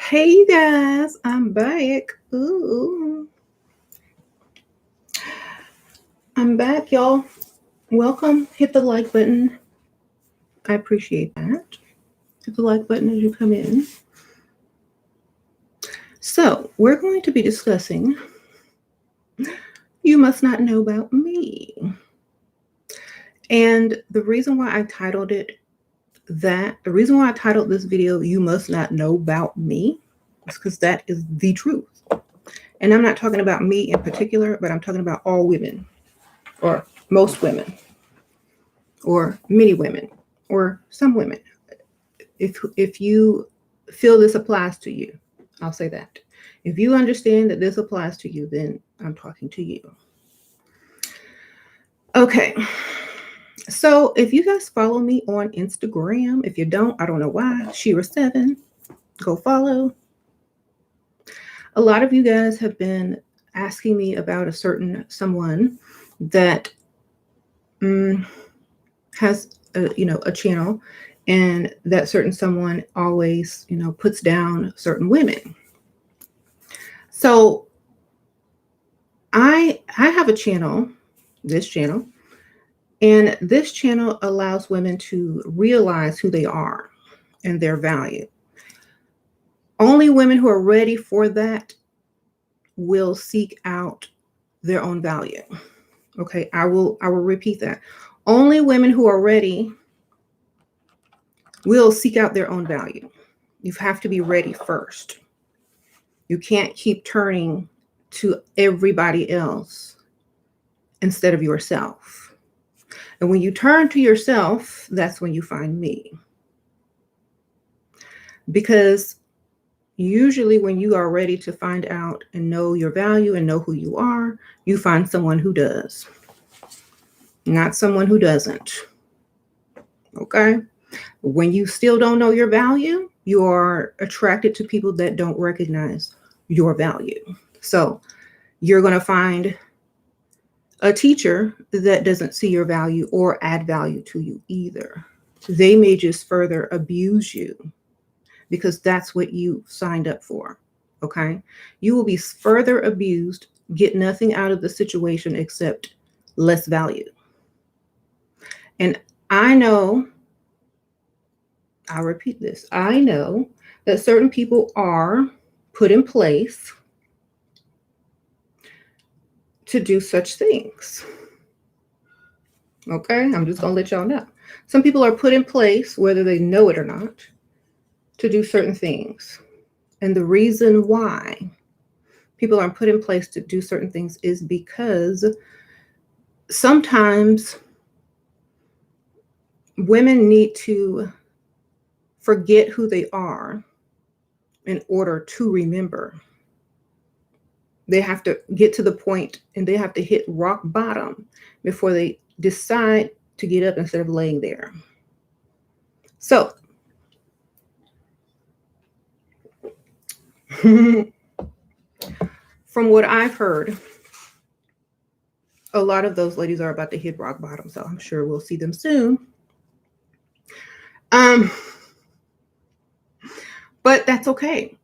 Hey you guys, I'm back. Ooh, I'm back, y'all. Welcome. Hit the like button. I appreciate that. Hit the like button as you come in. So, we're going to be discussing You Must Not Know About Me. And the reason why I titled this video, You Must Not Know About Me, is because that is the truth. And I'm not talking about me in particular, but I'm talking about all women, or most women, or many women, or some women. If you feel this applies to you, I'll say that. If you understand that this applies to you, then I'm talking to you. Okay. So if you guys follow me on Instagram, if you don't, I don't know why, SheRaSeven, go follow. A lot of you guys have been asking me about a certain someone that has a channel, and that certain someone always puts down certain women. So I have a channel, this channel, and this channel allows women to realize who they are and their value. Only women who are ready for that will seek out their own value. Okay, I will repeat that. Only women who are ready will seek out their own value. You have to be ready first. You can't keep turning to everybody else instead of yourself. And when you turn to yourself, that's when you find me. Because usually when you are ready to find out and know your value and know who you are, you find someone who does, not someone who doesn't. Okay? When you still don't know your value, you are attracted to people that don't recognize your value. So you're going to find a teacher that doesn't see your value or add value to you either. They may just further abuse you because that's what you signed up for. Okay? You will be further abused, get nothing out of the situation except less value. And I'll repeat this, I know that certain people are put in place to do such things. Okay, I'm just going to let y'all know. Some people are put in place, whether they know it or not, to do certain things. And the reason why people are put in place to do certain things is because sometimes women need to forget who they are in order to remember. They have to get to the point and they have to hit rock bottom before they decide to get up instead of laying there. So, from what I've heard, a lot of those ladies are about to hit rock bottom, so I'm sure we'll see them soon. But that's okay.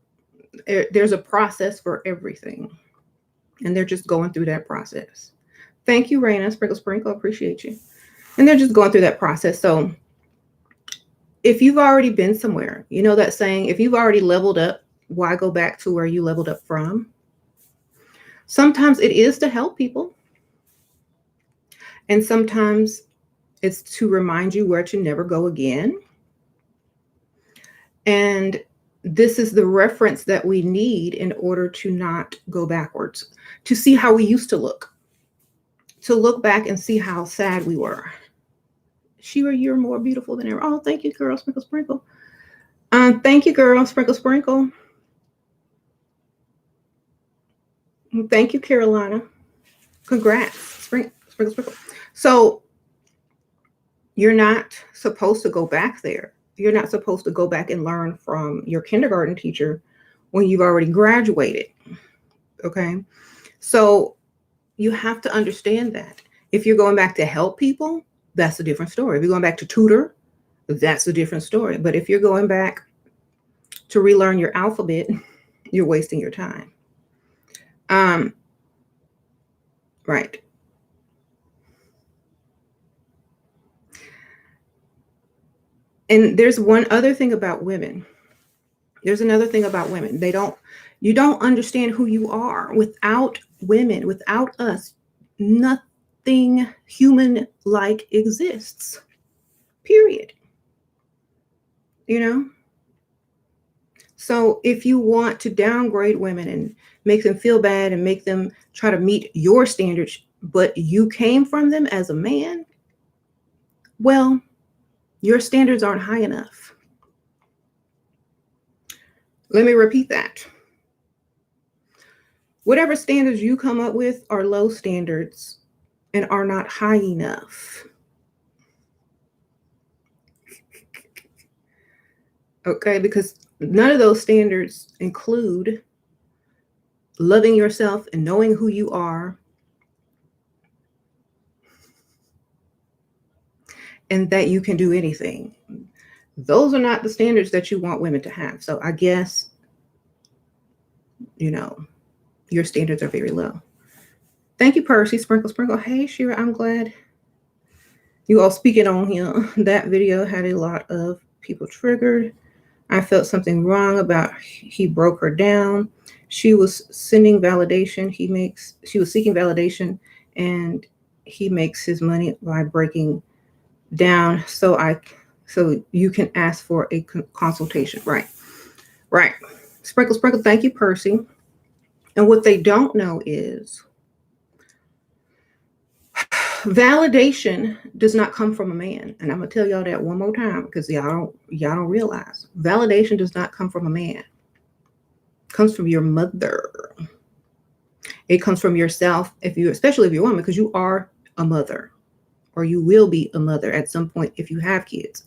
There's a process for everything, and they're just going through that process. Thank you, Raina. Sprinkle, appreciate you. And they're just going through that process. So if you've already been somewhere, you know that saying, if you've already leveled up, why go back to where you leveled up from? Sometimes it is to help people. And sometimes it's to remind you where to never go again. And this is the reference that we need in order to not go backwards, to see how we used to look back and see how sad we were. Shira, you're more beautiful than ever. Oh, thank you, girl. Sprinkle. Thank you, girl. Sprinkle. Thank you, Carolina. Congrats. Sprinkle. So you're not supposed to go back there. You're not supposed to go back and learn from your kindergarten teacher when you've already graduated. Okay? So you have to understand that. If you're going back to help people, that's a different story. If you're going back to tutor, that's a different story. But if you're going back to relearn your alphabet, you're wasting your time. Right. And there's one other thing about women. There's another thing about women. You don't understand who you are. Without women, without us, nothing human-like exists. Period. You know? So if you want to downgrade women and make them feel bad and make them try to meet your standards, but you came from them as a man, well, your standards aren't high enough. Let me repeat that. Whatever standards you come up with are low standards and are not high enough. Okay, because none of those standards include loving yourself and knowing who you are, and that you can do anything. Those are not the standards that you want women to have. So I guess, your standards are very low. Thank you, Percy. Sprinkle, sprinkle. Hey, Shira, I'm glad you all speaking on here. That video had a lot of people triggered. I felt something wrong about he broke her down. She was sending validation. She was seeking validation, and he makes his money by breaking down. So you can ask for a consultation. Right. Sprinkle, sprinkle. Thank you, Percy. And what they don't know is validation does not come from a man. And I'm going to tell y'all that one more time because y'all don't realize. Validation does not come from a man. It comes from your mother. It comes from yourself, especially if you're a woman, because you are a mother, or you will be a mother at some point if you have kids.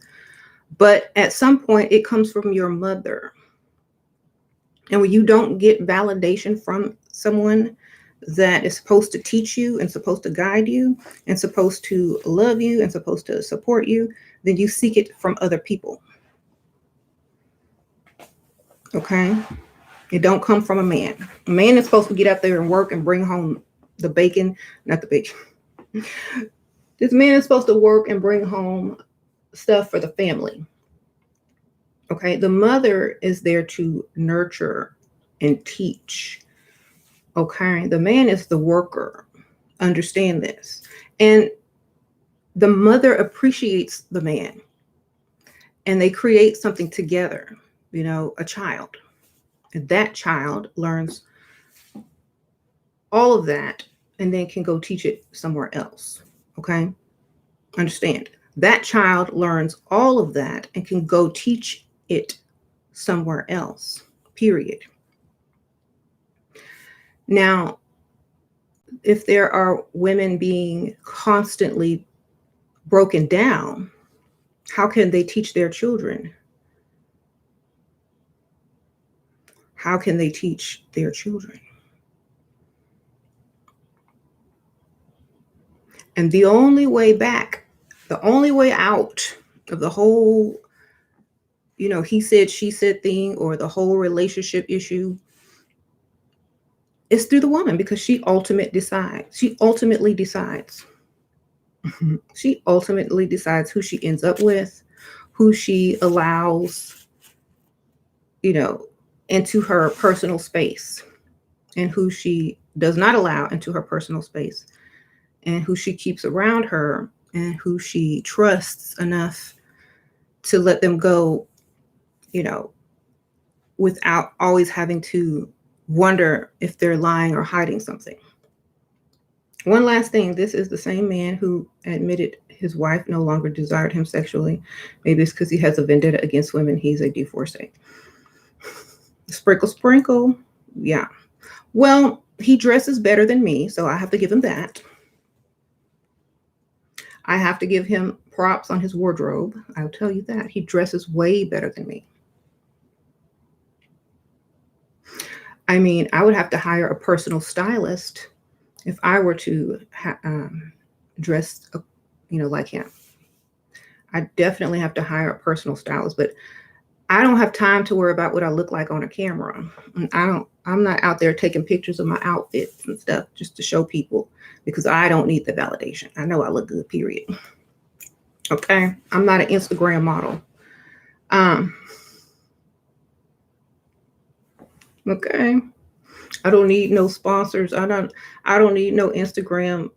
But at some point, it comes from your mother. And when you don't get validation from someone that is supposed to teach you and supposed to guide you and supposed to love you and supposed to support you, then you seek it from other people. Okay? It don't come from a man. A man is supposed to get out there and work and bring home the bacon, not the bacon. This man is supposed to work and bring home stuff for the family. Okay? The mother is there to nurture and teach. Okay? The man is the worker. Understand this. And the mother appreciates the man. And they create something together, a child. And that child learns all of that and then can go teach it somewhere else. Okay? Understand. That child learns all of that and can go teach it somewhere else. Period. Now, if there are women being constantly broken down, how can they teach their children? How can they teach their children? And the only way back, the only way out of the whole, he said, she said thing, or the whole relationship issue is through the woman, because she ultimately decides. She ultimately decides who she ends up with, who she allows, into her personal space, and who she does not allow into her personal space, and who she keeps around her, and who she trusts enough to let them go, without always having to wonder if they're lying or hiding something. One last thing. This is the same man who admitted his wife no longer desired him sexually. Maybe it's because he has a vendetta against women. He's a divorcee. Sprinkle, sprinkle. Yeah. Well, he dresses better than me, so I have to give him that. I have to give him props on his wardrobe. I'll tell you that. He dresses way better than me. I mean, I would have to hire a personal stylist if I were to dress, like him. I definitely have to hire a personal stylist. But I don't have time to worry about what I look like on a camera. I'm not out there taking pictures of my outfits and stuff just to show people because I don't need the validation. I know I look good, period. Okay. I'm not an Instagram model. Okay. I don't need no sponsors. I don't need no Instagram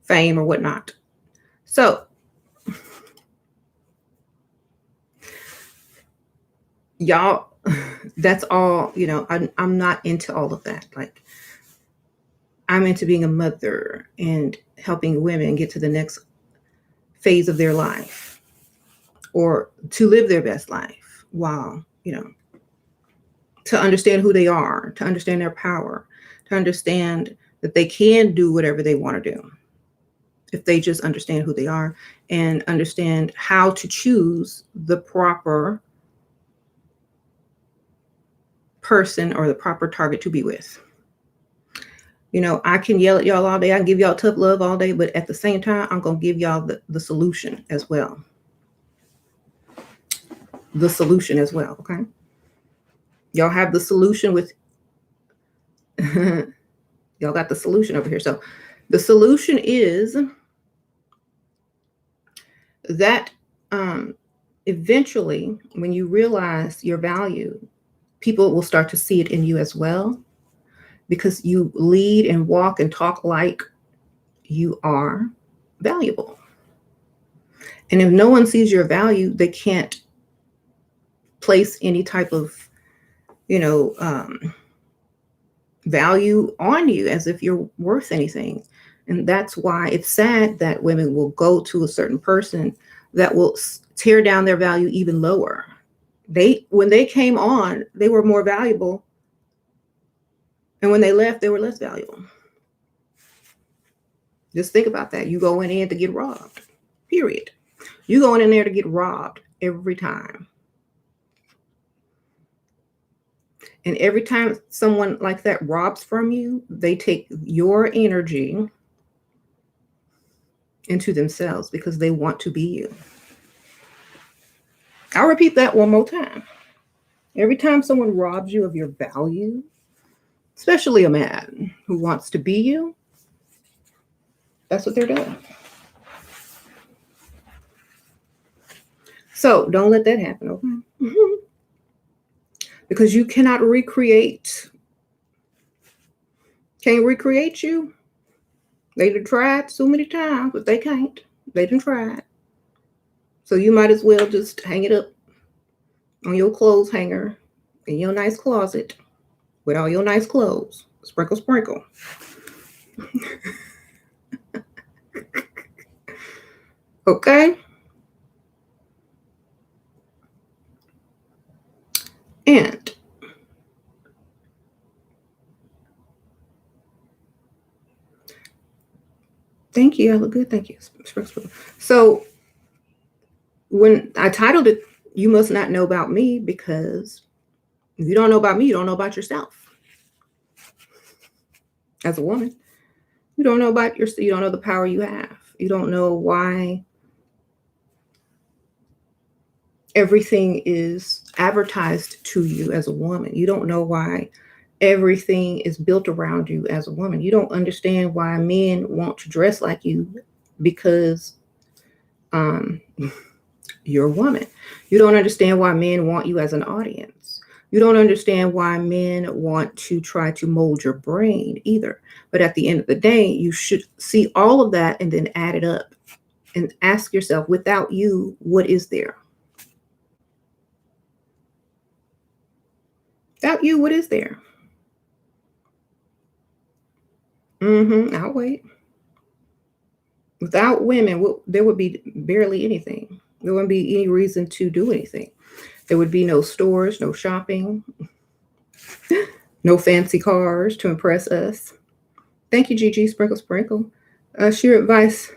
fame or whatnot. So y'all, that's all, I'm not into all of that. Like, I'm into being a mother and helping women get to the next phase of their life or to live their best life while, to understand who they are, to understand their power, to understand that they can do whatever they want to do if they just understand who they are and understand how to choose the proper person or the proper target to be with. I can yell at y'all all day. I can give y'all tough love all day, but at the same time, I'm going to give y'all the solution as well. The solution as well, okay? Y'all have the solution with, y'all got the solution over here. So the solution is that eventually, when you realize your value, people will start to see it in you as well, because you lead and walk and talk like you are valuable. And if no one sees your value, they can't place any type of, value on you as if you're worth anything. And that's why it's sad that women will go to a certain person that will tear down their value even lower. When they came on, they were more valuable. And when they left, they were less valuable. Just think about that. You go in to get robbed, period. You going in there to get robbed every time. And every time someone like that robs from you, they take your energy into themselves because they want to be you. I'll repeat that one more time. Every time someone robs you of your value, especially a man who wants to be you, that's what they're doing. So don't let that happen, okay? Mm-hmm. Because you cannot can't recreate you. They done tried so many times, but they can't. They done tried. So you might as well just hang it up on your clothes hanger in your nice closet with all your nice clothes. Sprinkle, sprinkle. Okay? And thank you. I look good. Thank you. So when I titled it, You Must Not Know About Me, because if you don't know about me, you don't know about yourself. As a woman, you don't know about yourself. You don't know the power you have. You don't know why everything is advertised to you as a woman. You don't know why everything is built around you as a woman. You don't understand why men want to dress like you because you're a woman. You don't understand why men want you as an audience. You don't understand why men want to try to mold your brain either. But at the end of the day, you should see all of that and then add it up and ask yourself, without you, what is there? Without you, what is there? I'll wait. Without women, there would be barely anything. There wouldn't be any reason to do anything. There would be no stores, no shopping, no fancy cars to impress us. Thank you, Gigi. Sprinkle, sprinkle. Sheer advice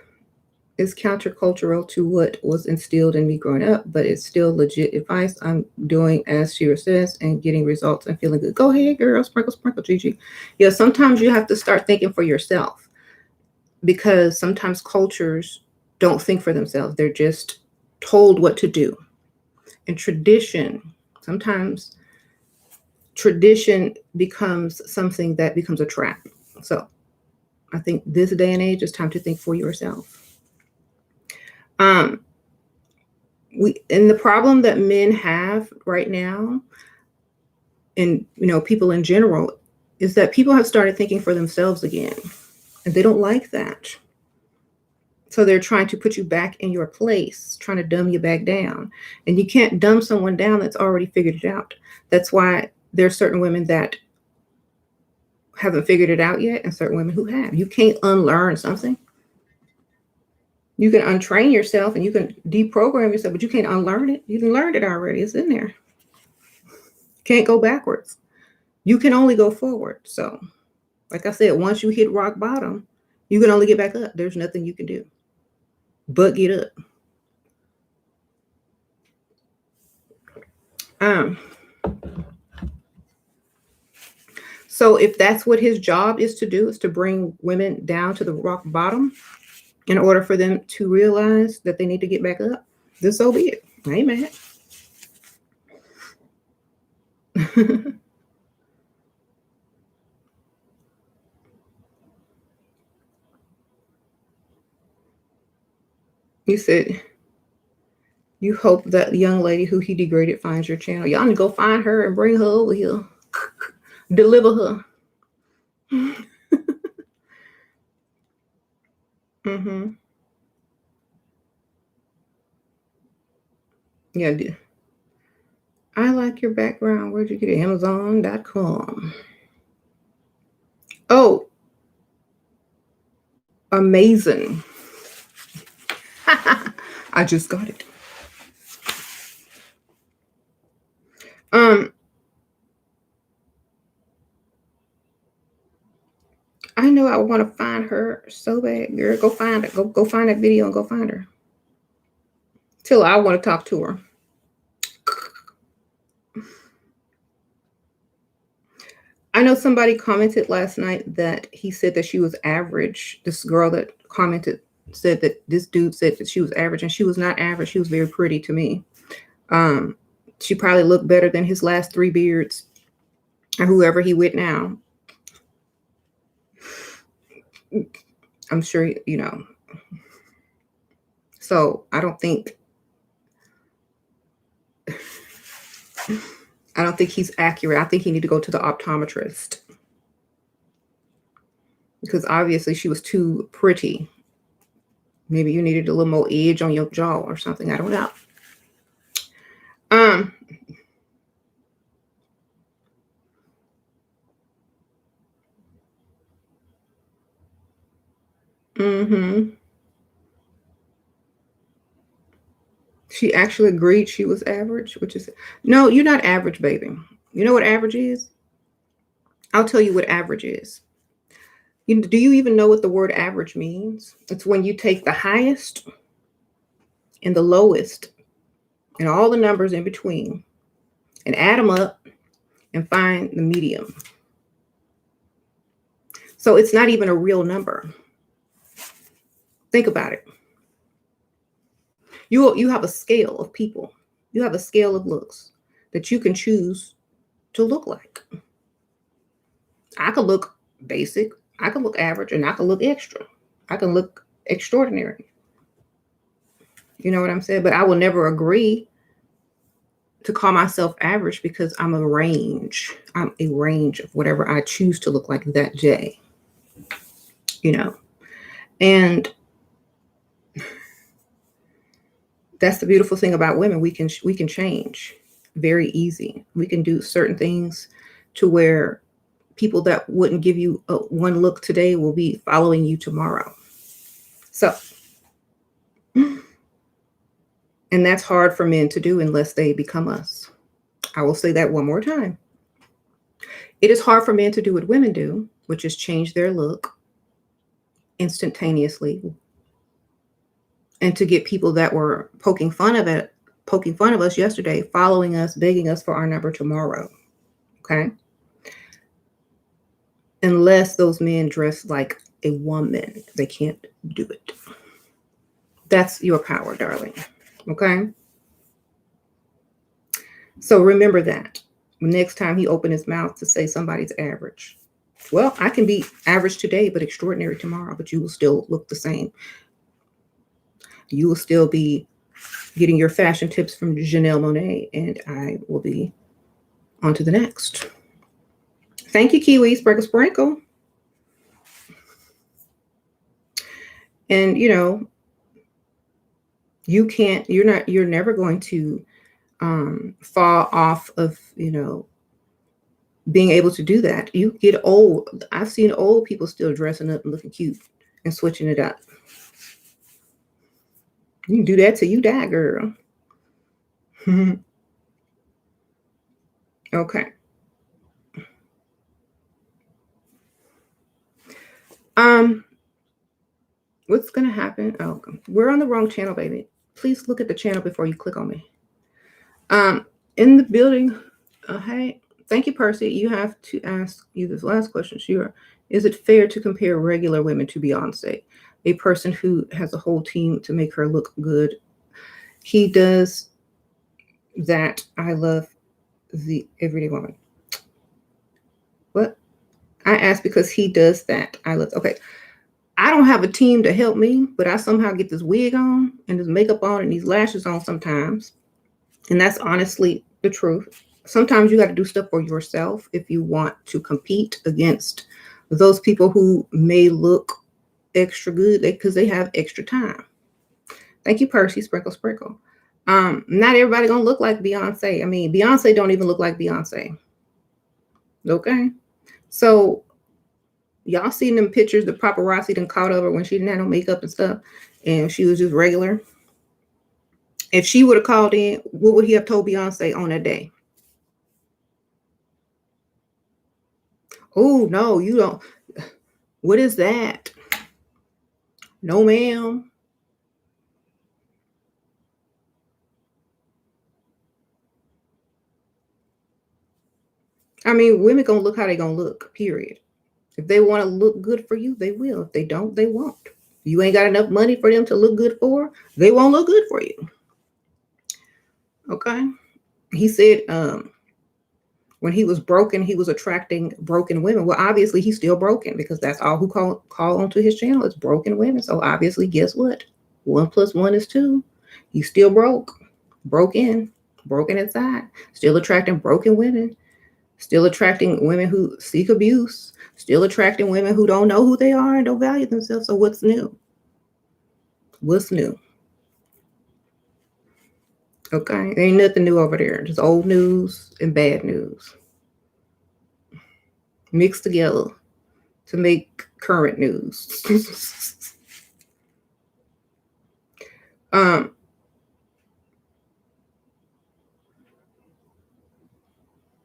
is countercultural to what was instilled in me growing up, but it's still legit advice. I'm doing as Shira says and getting results and feeling good. Go ahead, girl. Sprinkle, sprinkle, Gigi. Yeah, sometimes you have to start thinking for yourself, because sometimes cultures don't think for themselves. They're just told what to do. And tradition, sometimes tradition becomes something that becomes a trap. So I think this day and age, it's time to think for yourself. And the problem that men have right now, and people in general, is that people have started thinking for themselves again, and they don't like that. So they're trying to put you back in your place, trying to dumb you back down. And you can't dumb someone down that's already figured it out. That's why there's certain women that haven't figured it out yet and certain women who have. You can't unlearn something. You can untrain yourself and you can deprogram yourself, but you can't unlearn it. You can learn it already. It's in there. Can't go backwards. You can only go forward. So, like I said, once you hit rock bottom, you can only get back up. There's nothing you can do but get up. So if that's what his job is to do, is to bring women down to the rock bottom in order for them to realize that they need to get back up, then so be it. I ain't mad. You said you hope that young lady who he degraded finds your channel. Y'all need to go find her and bring her over here. Deliver her. Mm-hmm. Yeah, I like your background. Where'd you get it? Amazon.com. Oh, amazing. I just got it. I know I want to find her so bad, girl. Go find it. Go find that video and go find her. Till I want to talk to her. I know somebody commented last night that he said that she was average. This girl that commented said that this dude said that she was average, and she was not average. She was very pretty to me. She probably looked better than his last 3 beards or whoever he with now. I'm sure, So I don't think he's accurate. I think he need to go to the optometrist because obviously she was too pretty. Maybe you needed a little more edge on your jaw or something. I don't know. Mm-hmm. She actually agreed she was average, which is, no, you're not average, baby. You know what average is? I'll tell you what average is. Do you even know what the word average means? It's when you take the highest and the lowest and all the numbers in between and add them up and find the medium. So it's not even a real number. Think about it. You have a scale of people. You have a scale of looks that you can choose to look like. I could look basic, I could look average, and I could look extra. I can look extraordinary. You know what I'm saying? But I will never agree to call myself average because I'm a range. I'm a range of whatever I choose to look like that day. And that's the beautiful thing about women. We can change very easy. We can do certain things to where people that wouldn't give you one look today will be following you tomorrow. So, and that's hard for men to do unless they become us. I will say that one more time. It is hard for men to do what women do, which is change their look instantaneously, and to get people that were poking fun of us yesterday, following us, begging us for our number tomorrow. Okay. Unless those men dress like a woman, they can't do it. That's your power, darling. Okay. So remember that next time he opened his mouth to say somebody's average. Well, I can be average today, but extraordinary tomorrow, but you will still look the same. You will still be getting your fashion tips from Janelle Monáe, and I will be on to the next. Thank you, Kiwi Sprinkle Sprinkle. And you're never going to fall off of being able to do that. You get old. I've seen old people still dressing up and looking cute and switching it up. You can do that till you die, girl. Okay. What's gonna happen? Oh, we're on the wrong channel, baby. Please look at the channel before you click on me. In the building. Hey, thank you, Percy. You have to ask you this last question. Sure. Is it fair to compare regular women to Beyonce, a person who has a whole team to make her look good? He does that. I love the everyday woman. What? I asked because he does that. I love. Okay. I don't have a team to help me, but I somehow get this wig on and this makeup on and these lashes on sometimes. And that's honestly the truth. Sometimes you got to do stuff for yourself if you want to compete against those people who may look extra good because they have extra time. Thank you, Percy. Sprinkle, sprinkle. Not everybody gonna look like Beyonce. I mean, Beyonce don't even look like Beyonce. Okay, so y'all seen them pictures the paparazzi done caught of her when she didn't have no makeup and stuff, and she was just regular. If she would have called in, what would he have told Beyonce on that day? Oh no, you don't. What is that? No, ma'am. I mean, women gonna look how they gonna look, period. If they want to look good for you, they will. If they don't, they won't. You ain't got enough money for them to look good for, they won't look good for you. Okay. He said when he was broken, he was attracting broken women. Well, obviously he's still broken because that's all who call onto his channel is broken women. So obviously, guess what? 1 + 1 is 2. He's still broken inside, still attracting broken women, still attracting women who seek abuse, still attracting women who don't know who they are and don't value themselves. So what's new? What's new? Okay, there ain't nothing new over there. Just old news and bad news mixed together to make current news.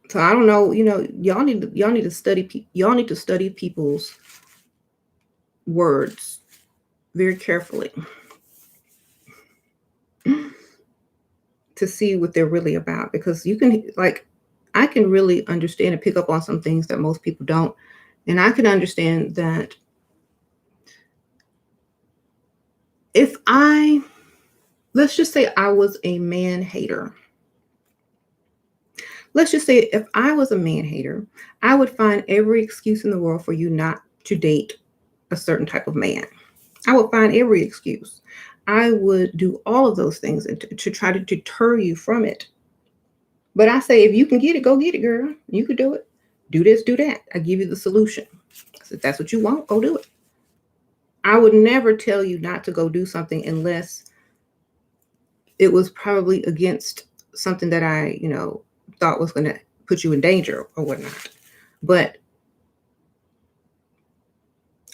So I don't know. Y'all need to study. Y'all need to study people's words very carefully to see what they're really about, because you can I can really understand and pick up on some things that most people don't. And I can understand that if let's just say I was a man hater. Let's just say if I was a man hater, I would find every excuse in the world for you not to date a certain type of man. I would find every excuse. I would do all of those things to try to deter you from it. But I say, if you can get it, go get it, girl. You could do it. Do this, do that. I give you the solution. So if that's what you want, go do it. I would never tell you not to go do something unless it was probably against something that I, thought was going to put you in danger or whatnot. But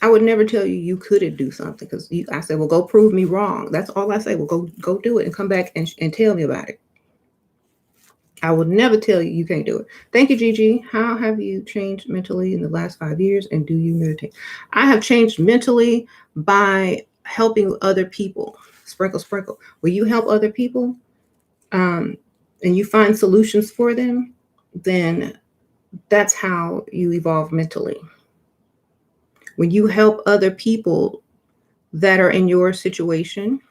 I would never tell you you couldn't do something, because I said, well, go prove me wrong. That's all I say. Well, go do it and come back and tell me about it. I would never tell you can't do it. Thank you, Gigi. How have you changed mentally in the last 5 years, and do you meditate? I have changed mentally by helping other people. Sprinkle, sprinkle. When you help other people and you find solutions for them, then that's how you evolve mentally. When you help other people that are in your situation,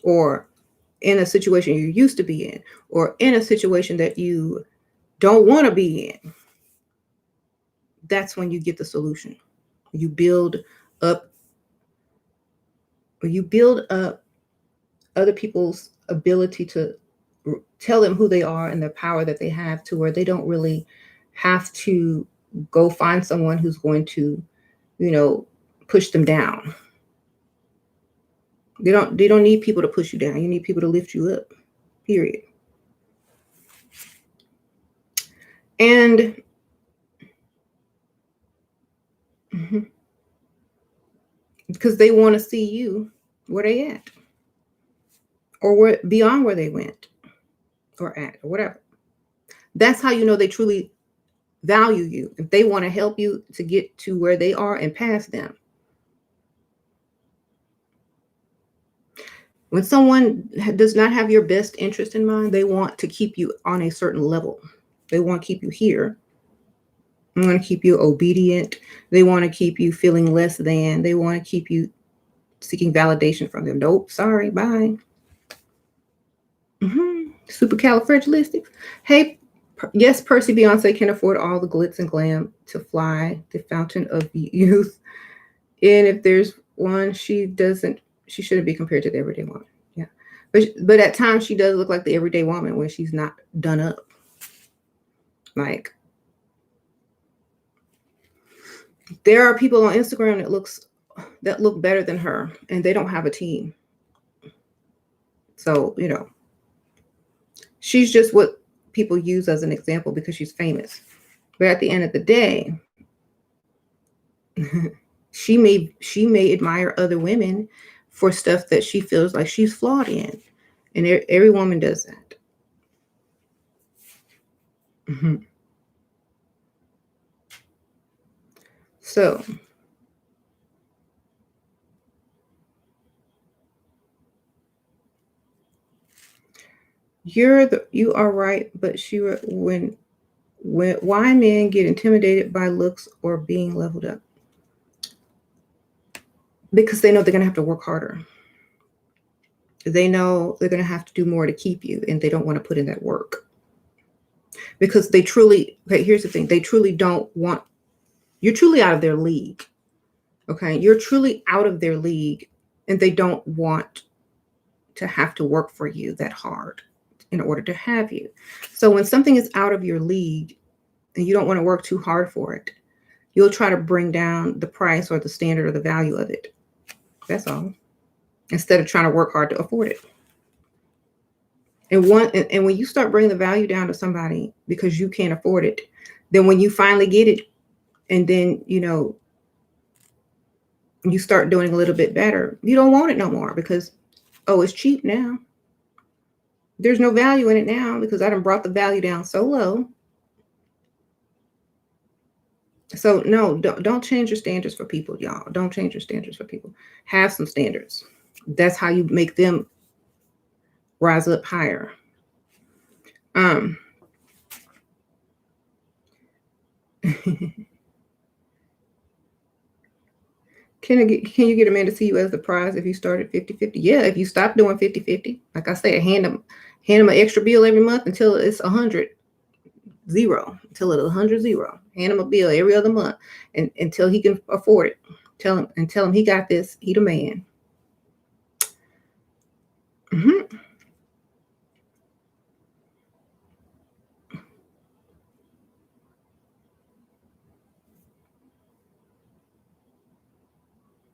or in a situation you used to be in, or in a situation that you don't want to be in, that's when you get the solution. You build up, or you build up other people's ability to tell them who they are and the power that they have, to where they don't really have to go find someone who's going to, push them down. They don't need people to push you down. You need people to lift you up. Period. And because they want to see you where they at, or where beyond where they went or at, or whatever. That's how you know they truly value you. If they want to help you to get to where they are and past them. When someone does not have your best interest in mind, they want to keep you on a certain level. They want to keep you here. They want to keep you obedient. They want to keep you feeling less than. They want to keep you seeking validation from them. Nope, sorry, bye. Supercalifragilistic. Hey, yes, Percy Beyonce can afford all the glitz and glam to fly the fountain of youth. And if there's one, she shouldn't be compared to the everyday woman. Yeah. But at times she does look like the everyday woman when she's not done up. Like, there are people on Instagram that look better than her, and they don't have a team. So, she's just what people use as an example because she's famous. But at the end of the day, she may admire other women for stuff that she feels like she's flawed in. And every woman does that. So, you are right, but why men get intimidated by looks or being leveled up? Because they know they're going to have to work harder. They know they're going to have to do more to keep you, and they don't want to put in that work. Because here's the thing, you're truly out of their league. Okay, you're truly out of their league, and they don't want to have to work for you that hard in order to have you. So when something is out of your league and you don't want to work too hard for it, you'll try to bring down the price or the standard or the value of it. That's all. Instead of trying to work hard to afford it. And when you start bringing the value down to somebody because you can't afford it, then when you finally get it, and then you start doing a little bit better, you don't want it no more because, oh, it's cheap now. There's no value in it now because I done brought the value down so low. So no, don't change your standards for people, y'all. Don't change your standards for people. Have some standards. That's how you make them rise up higher. Can you get a man to see you as the prize if you started 50-50? Yeah, if you stop doing 50-50. Like I said, hand him an extra bill every month until it's 100 0, until it's 100 0. Hand him a bill every other month and until he can afford it. Tell him he got this. He the man.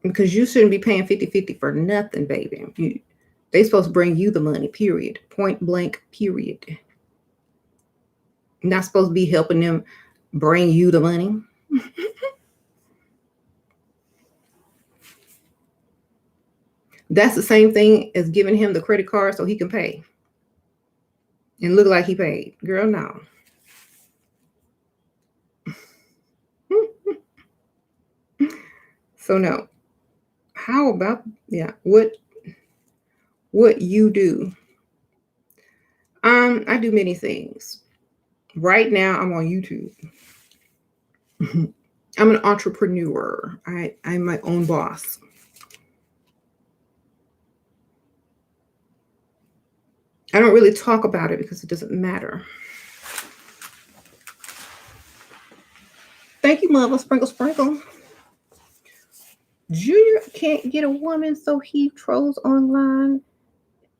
Because you shouldn't be paying 50-50 for nothing, baby. They supposed to bring you the money, period. Point blank, period. You're not supposed to be helping them bring you the money. That's the same thing as giving him the credit card so he can pay and look like he paid. Girl, no. So no. How about what you do? I do many things. Right now I'm on YouTube. I'm an entrepreneur. I'm my own boss. I don't really talk about it because it doesn't matter. Thank you, Mother. Sprinkle, sprinkle. Junior can't get a woman, so he trolls online.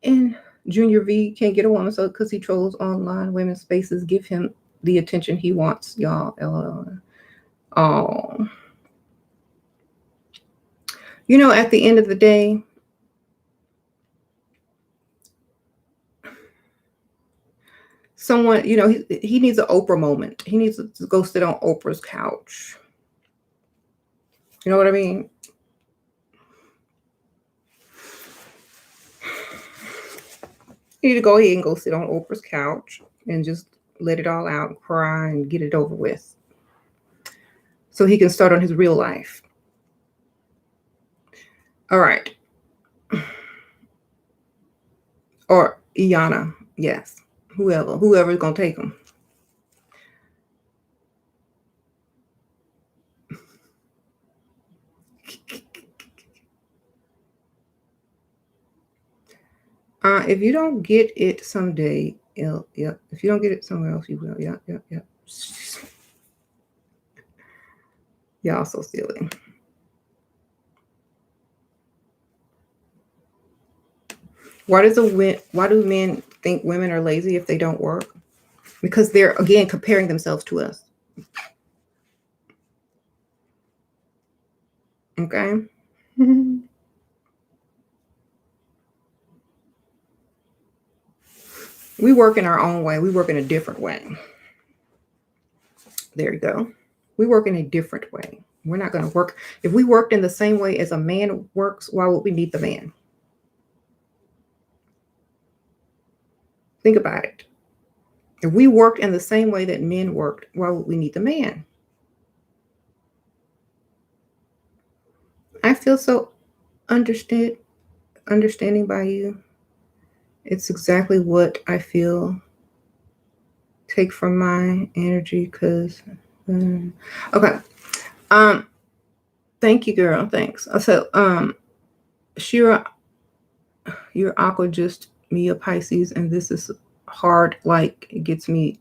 And Junior V can't get a woman, so because he trolls online, women's spaces give him the attention he wants, y'all. LOL. Oh. You know, at the end of the day, someone, he needs an Oprah moment. He needs to go sit on Oprah's couch. You know what I mean? You need to go ahead and go sit on Oprah's couch and just let it all out, cry, and get it over with. So he can start on his real life. All right. Or Iana, yes. Whoever's going to take him. If you don't get it someday, yep. If you don't get it somewhere else, you will. Yep. Y'all so silly. Why do men think women are lazy if they don't work? Because they're, again, comparing themselves to us. Okay? We work in our own way. We work in a different way. There you go. We work in a different way. We're not going to work. If we worked in the same way as a man works, why would we need the man? Think about it. If we worked in the same way that men worked, why would we need the man? I feel so understanding by you. It's exactly what I feel. Take from my energy, because okay. Thank you, girl. Thanks. So Shira, you're Aqua, just me a Pisces, and this is hard. Like, it gets me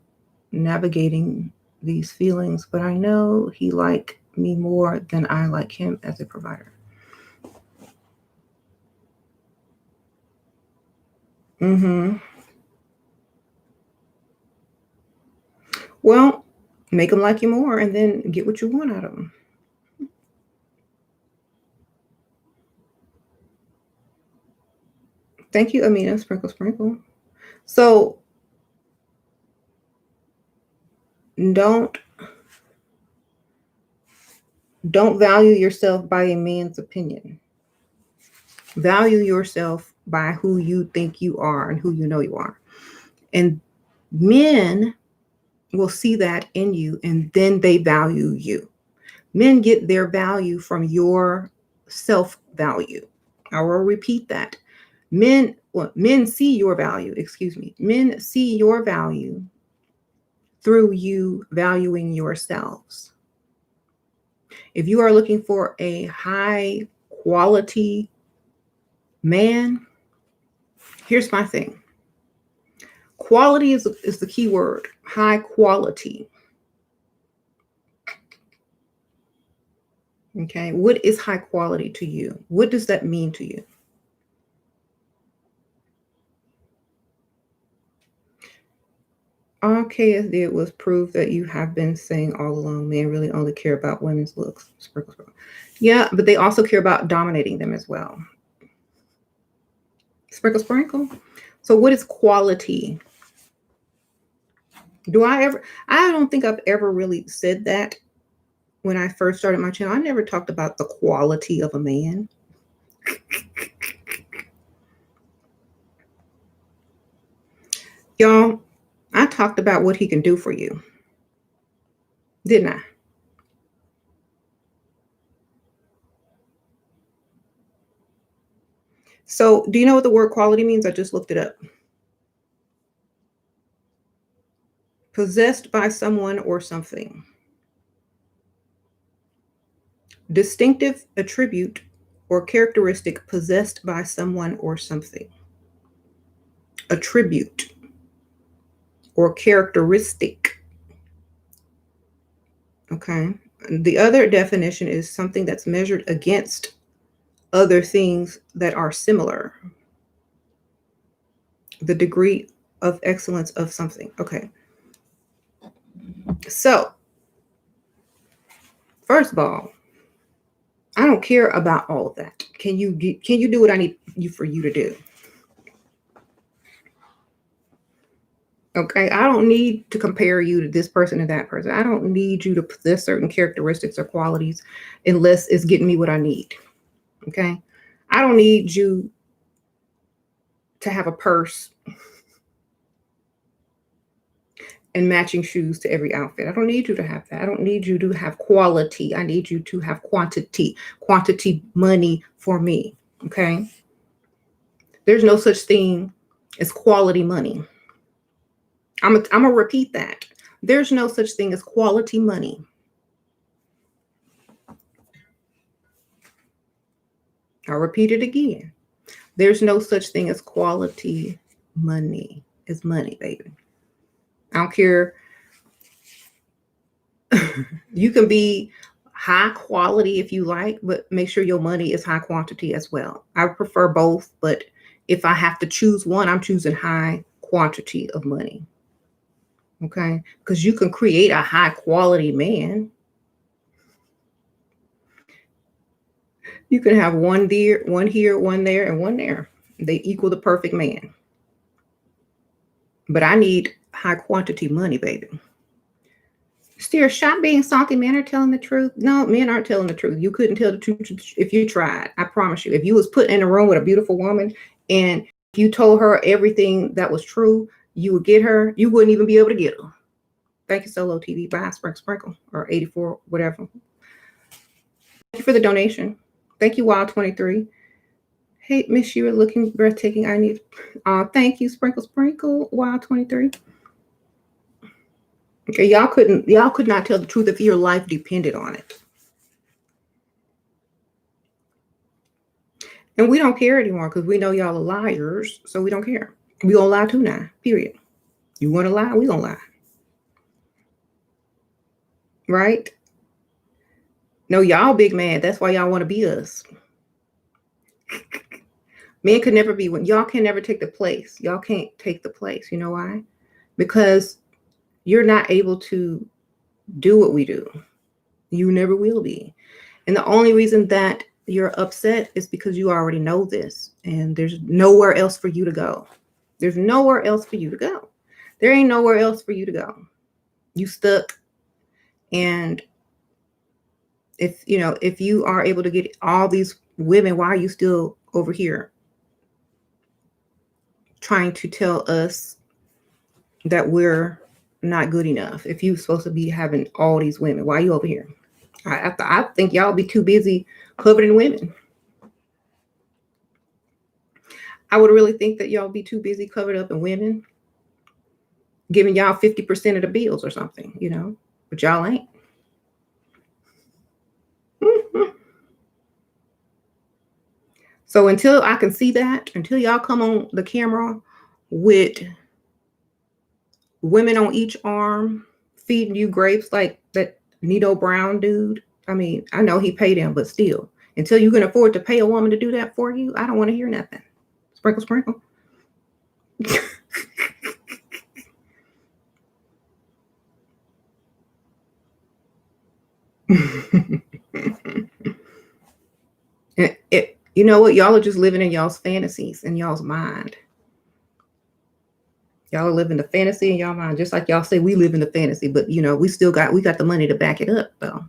navigating these feelings, but I know he like me more than I like him as a provider. Well, make them like you more and then get what you want out of them. Thank you, Amina. Sprinkle, sprinkle. So don't value yourself by a man's opinion. Value yourself by who you think you are and who you know you are. And men will see that in you, and then they value you. Men get their value from your self-value. I will repeat that. Men see your value, Men see your value through you valuing yourselves. If you are looking for a high quality man, here's my thing. Quality is the key word. High quality. Okay. What is high quality to you? What does that mean to you? All KS did was prove that you have been saying all along, men really only care about women's looks. Sprinkle, sprinkle. Yeah, but they also care about dominating them as well. Sprinkle, sprinkle. So what is quality? I don't think I've ever really said that when I first started my channel. I never talked about the quality of a man. Y'all, I talked about what he can do for you. Didn't I? So do you know what the word quality means? I just looked it up. Possessed by someone or something. Distinctive attribute or characteristic possessed by someone or something. attribute or characteristic. Okay. The other definition is something that's measured against other things that are similar. The degree of excellence of something. Okay. So, first of all, I don't care about all of that. Can you do what I need for you to do? Okay, I don't need to compare you to this person and that person. I don't need you to possess certain characteristics or qualities unless it's getting me what I need. Okay, I don't need you to have a purse and matching shoes to every outfit. I don't need you to have that. I don't need you to have quality. I need you to have quantity. Quantity money for me. Okay, there's no such thing as quality money. I'm gonna repeat that. There's no such thing as quality money. I'll repeat it again. There's no such thing as quality money. It's money, baby. I don't care. You can be high quality if you like, but make sure your money is high quantity as well. I prefer both, but if I have to choose one, I'm choosing high quantity of money. Okay, because you can create a high quality man. You can have one there, one here, one there, and one there. They equal the perfect man. But I need high quantity money, baby. Steer, shop being salty, men are telling the truth. No, men aren't telling the truth. You couldn't tell the truth if you tried. I promise you. If you was put in a room with a beautiful woman and you told her everything that was true, you would get her. You wouldn't even be able to get her. Thank you, Solo TV. Bye, Sprinkle, or 84, whatever. Thank you for the donation. Thank you, Wild23. Hey, Miss, you are looking breathtaking. I need. Thank you, Sprinkle, Wild23. Okay, y'all could not tell the truth if your life depended on it. And we don't care anymore because we know y'all are liars, so we don't care. We gonna lie too now, period. You want to lie, we gonna lie. Right? No, y'all big mad. That's why y'all want to be us. Men could never be one. Y'all can never take the place. Y'all can't take the place. You know why? Because you're not able to do what we do. You never will be. And the only reason that you're upset is because you already know this. And there's nowhere else for you to go. There's nowhere else for you to go. There ain't nowhere else for you to go. You stuck. And if you are able to get all these women, why are you still over here trying to tell us that we're not good enough? If you're supposed to be having all these women, why are you over here? I think y'all be too busy covered in women. I would really think that y'all be too busy covered up in women, giving y'all 50% of the bills or something, but y'all ain't. So until I can see that, until y'all come on the camera with women on each arm feeding you grapes like that Nito Brown dude. I mean, I know he paid him, but still, until you can afford to pay a woman to do that for you, I don't want to hear nothing. Sprinkle. You know what? Y'all are just living in y'all's fantasies in y'all's mind. Y'all are living the fantasy in y'all mind, just like y'all say we live in the fantasy, but we got the money to back it up though.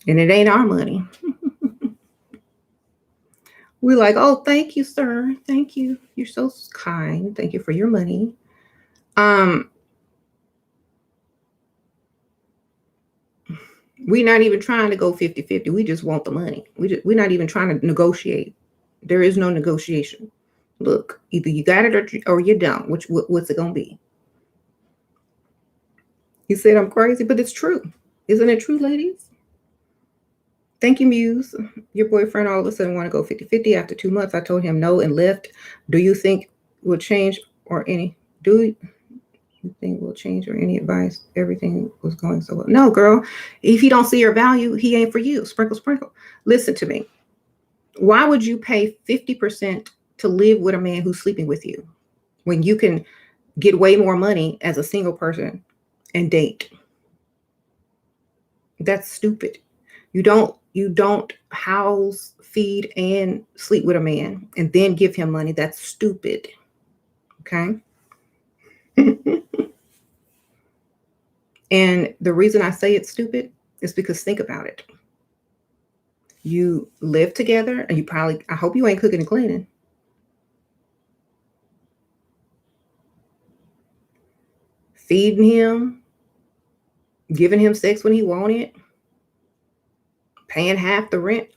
And it ain't our money. We're like, oh, thank you, sir. Thank you. You're so kind. Thank you for your money. We're not even trying to go 50-50. We just want the money. We're not even trying to negotiate. There is no negotiation. Look, either you got it or you don't. What's it going to be? He said I'm crazy, but it's true. Isn't it true, ladies? Thank you, Muse. Your boyfriend all of a sudden want to go 50-50 after 2 months. I told him no and left. Do you think will change or any do you think will change or any advice? Everything was going so well. No, girl. If you don't see your value, he ain't for you. Sprinkle, sprinkle. Listen to me. Why would you pay 50% to live with a man who's sleeping with you when you can get way more money as a single person and date? That's stupid. You don't house, feed, and sleep with a man and then give him money. That's stupid. Okay. And the reason I say it's stupid is because think about it. You live together and I hope you ain't cooking and cleaning. Feeding him, giving him sex when he wanted, paying half the rent.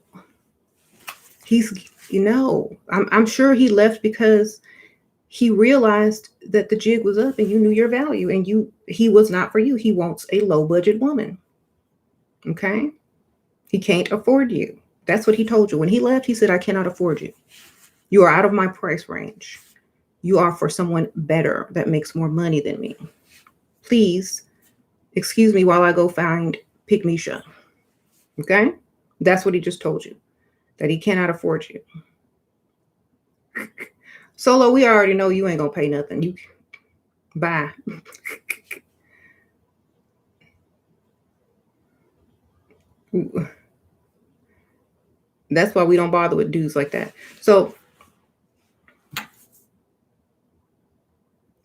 I'm sure he left because he realized that the jig was up and you knew your value and he was not for you. He wants a low budget woman. Okay. He can't afford you. That's what he told you. When he left, he said, I cannot afford you. You are out of my price range. You are for someone better that makes more money than me. Please excuse me while I go find Pygmisha. Okay. That's what he just told you, that he cannot afford you. Solo, we already know you ain't gonna pay nothing. You bye. That's why we don't bother with dudes like that. So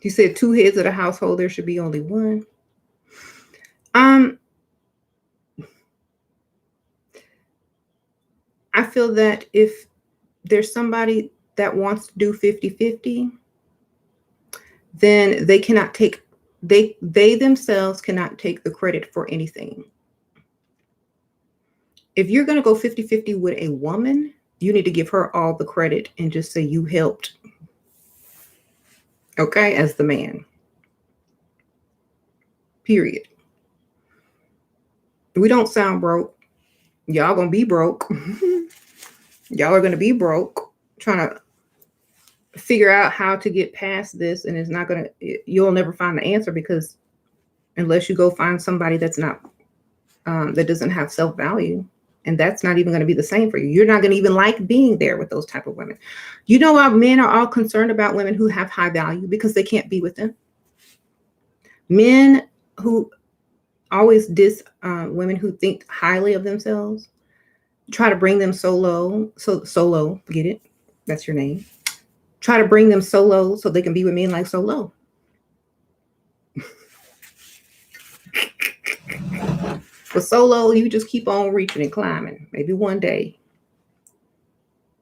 you said 2 heads of the household, there should be only one. I feel that if there's somebody that wants to do 50-50, then they cannot take they themselves cannot take the credit for anything. If you're going to go 50-50 with a woman, you need to give her all the credit and just say you helped. Okay, as the man. Period. We don't sound broke. Y'all gonna be broke. Y'all are gonna be broke trying to figure out how to get past this, and you'll never find the answer, because unless you go find somebody that's not that doesn't have self-value, and that's not even going to be the same for you. You're not going to even like being there with those type of women. You know why men are all concerned about women who have high value? Because they can't be with them. Men who always diss women who think highly of themselves, try to bring them so low, get it? That's your name. Try to bring them so low so they can be with men like so low. For so low, you just keep on reaching and climbing. Maybe one day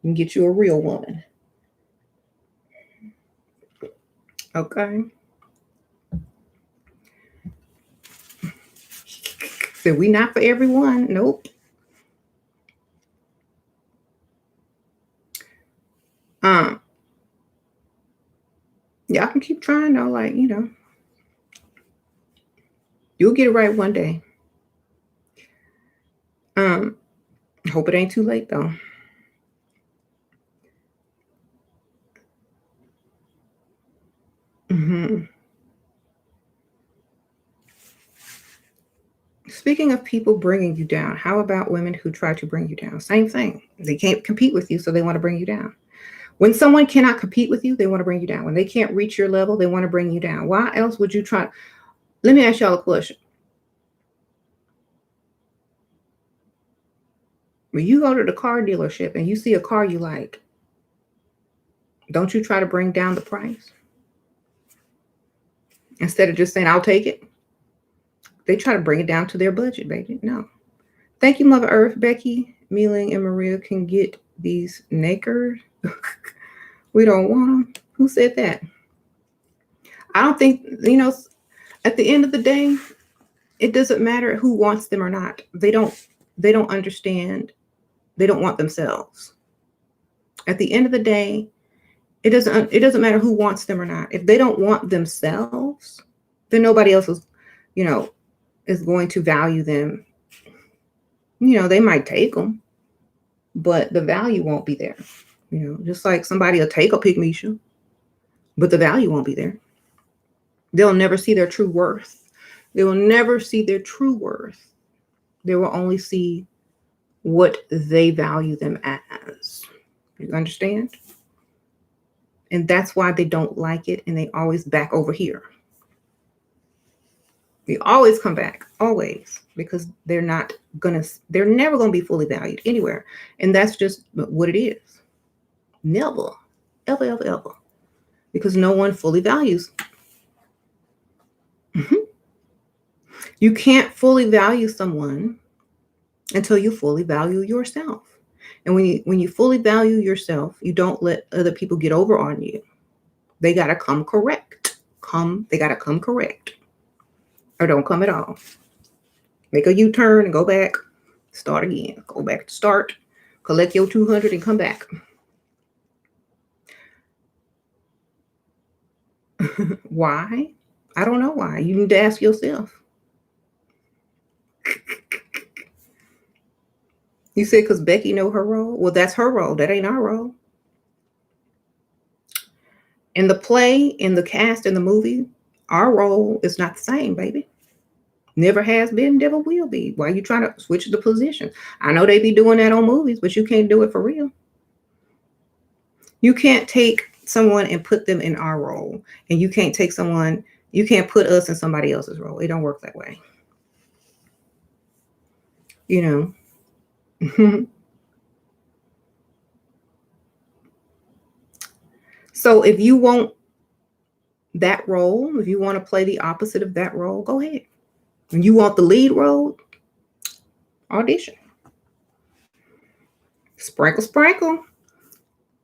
you can get you a real woman. Okay. So we not for everyone. Nope. Y'all can keep trying though, you'll get it right one day. Hope it ain't too late though. Speaking of people bringing you down, how about women who try to bring you down? Same thing. They can't compete with you, so they want to bring you down. When someone cannot compete with you, they want to bring you down. When they can't reach your level, they want to bring you down. Why else would you try? Let me ask y'all a question. When you go to the car dealership and you see a car you like, don't you try to bring down the price? Instead of just saying, I'll take it. They try to bring it down to their budget, baby. No. Thank you, Mother Earth. Becky, Mealing, and Maria can get these naked. We don't want them. Who said that? I don't think, at the end of the day, it doesn't matter who wants them or not. They don't understand. They don't want themselves. At the end of the day, it doesn't matter who wants them or not. If they don't want themselves, then nobody else is going to value them. They might take them, but the value won't be there. Just like somebody will take a Pygmisha, but the value won't be there. They'll never see their true worth. They will never see their true worth. They will only see what they value them as. You understand? And that's why they don't like it, and they always back over here. They always come back, always, because they're never gonna be fully valued anywhere. And that's just what it is. Never, ever, ever, ever. Because no one fully values. You can't fully value someone until you fully value yourself. And when you fully value yourself, you don't let other people get over on you. They gotta come correct. They gotta come correct. Or don't come at all. Make a U-turn and go back. Start again. Go back to start. Collect your 200 and come back. Why? I don't know why. You need to ask yourself. You said because Becky know her role? Well, that's her role. That ain't our role. In the play, in the cast, in the movie, our role is not the same, baby. Never has been, never will be. Why are you trying to switch the position? I know they be doing that on movies, but you can't do it for real. You can't take someone and put them in our role. And you can't put us in somebody else's role. It don't work that way. You know. So if you want that role, if you want to play the opposite of that role, go ahead. When you want the lead role, audition. Sprinkle, sprinkle.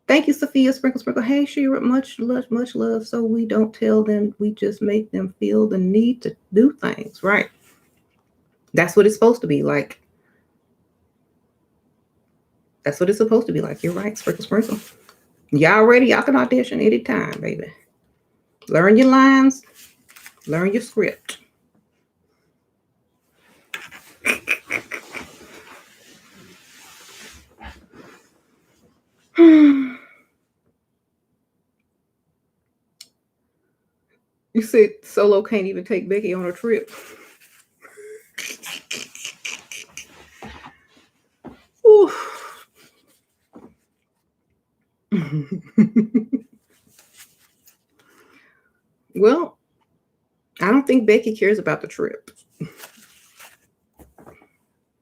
Thank you, Sophia. Sprinkle, sprinkle. Hey, Shira, much love. So we don't tell them, we just make them feel the need to do things, right? That's what it's supposed to be like. That's what it's supposed to be like. You're right, sprinkle, sprinkle. Y'all ready? Y'all can audition anytime, baby. Learn your lines. Learn your script. You said Solo can't even take Becky on a trip. Well, I don't think Becky cares about the trip. I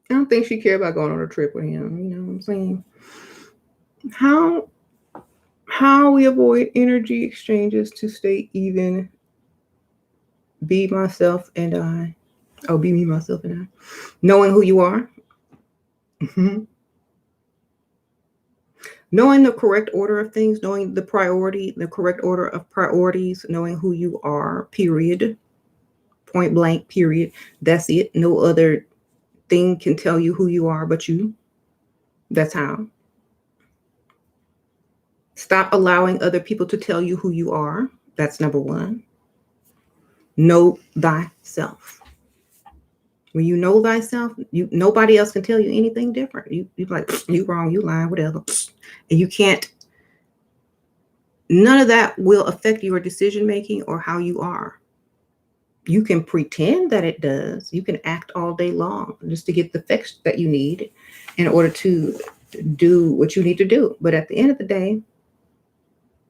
don't think she cares about going on a trip with him. You know what I'm saying? How we avoid energy exchanges to stay even. Be myself and I. Oh, be me, myself, and I. Knowing who you are. Knowing the correct order of things, knowing the correct order of priorities, knowing who you are, period. Point blank, period. That's it. No other thing can tell you who you are but you. That's how. Stop allowing other people to tell you who you are. That's number one. Know thyself. When you know thyself, nobody else can tell you anything different. You're like, you wrong, you lying, whatever. And you can't, none of that will affect your decision making or how you are. You can pretend that it does. You can act all day long just to get the fix that you need in order to do what you need to do. But at the end of the day,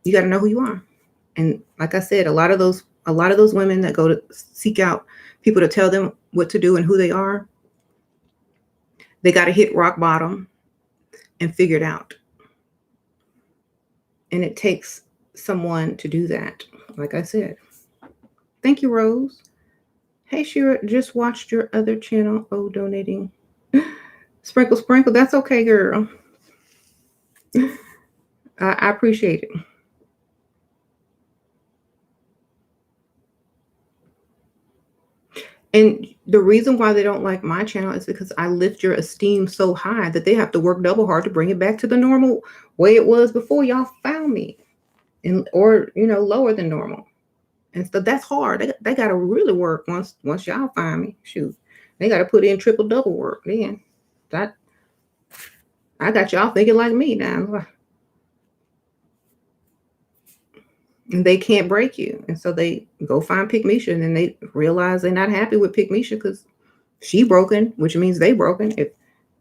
you got to know who you are. And like I said, a lot of those women that go to seek out people to tell them what to do and who they are, they got to hit rock bottom and figure it out. And it takes someone to do that. Like I said. Thank you, Rose. Hey, Shira, just watched your other channel. Oh, donating. Sprinkle, sprinkle. That's okay, girl. I appreciate it. And the reason why they don't like my channel is because I lift your esteem so high that they have to work double hard to bring it back to the normal way it was before y'all found me. Or lower than normal. And so that's hard. They got to really work once y'all find me. Shoot. They got to put in triple double work. Then I got y'all thinking like me now. and they can't break you. And so they go find Pick Misha, and then they realize they're not happy with Pick Misha because she broken, which means they broken. If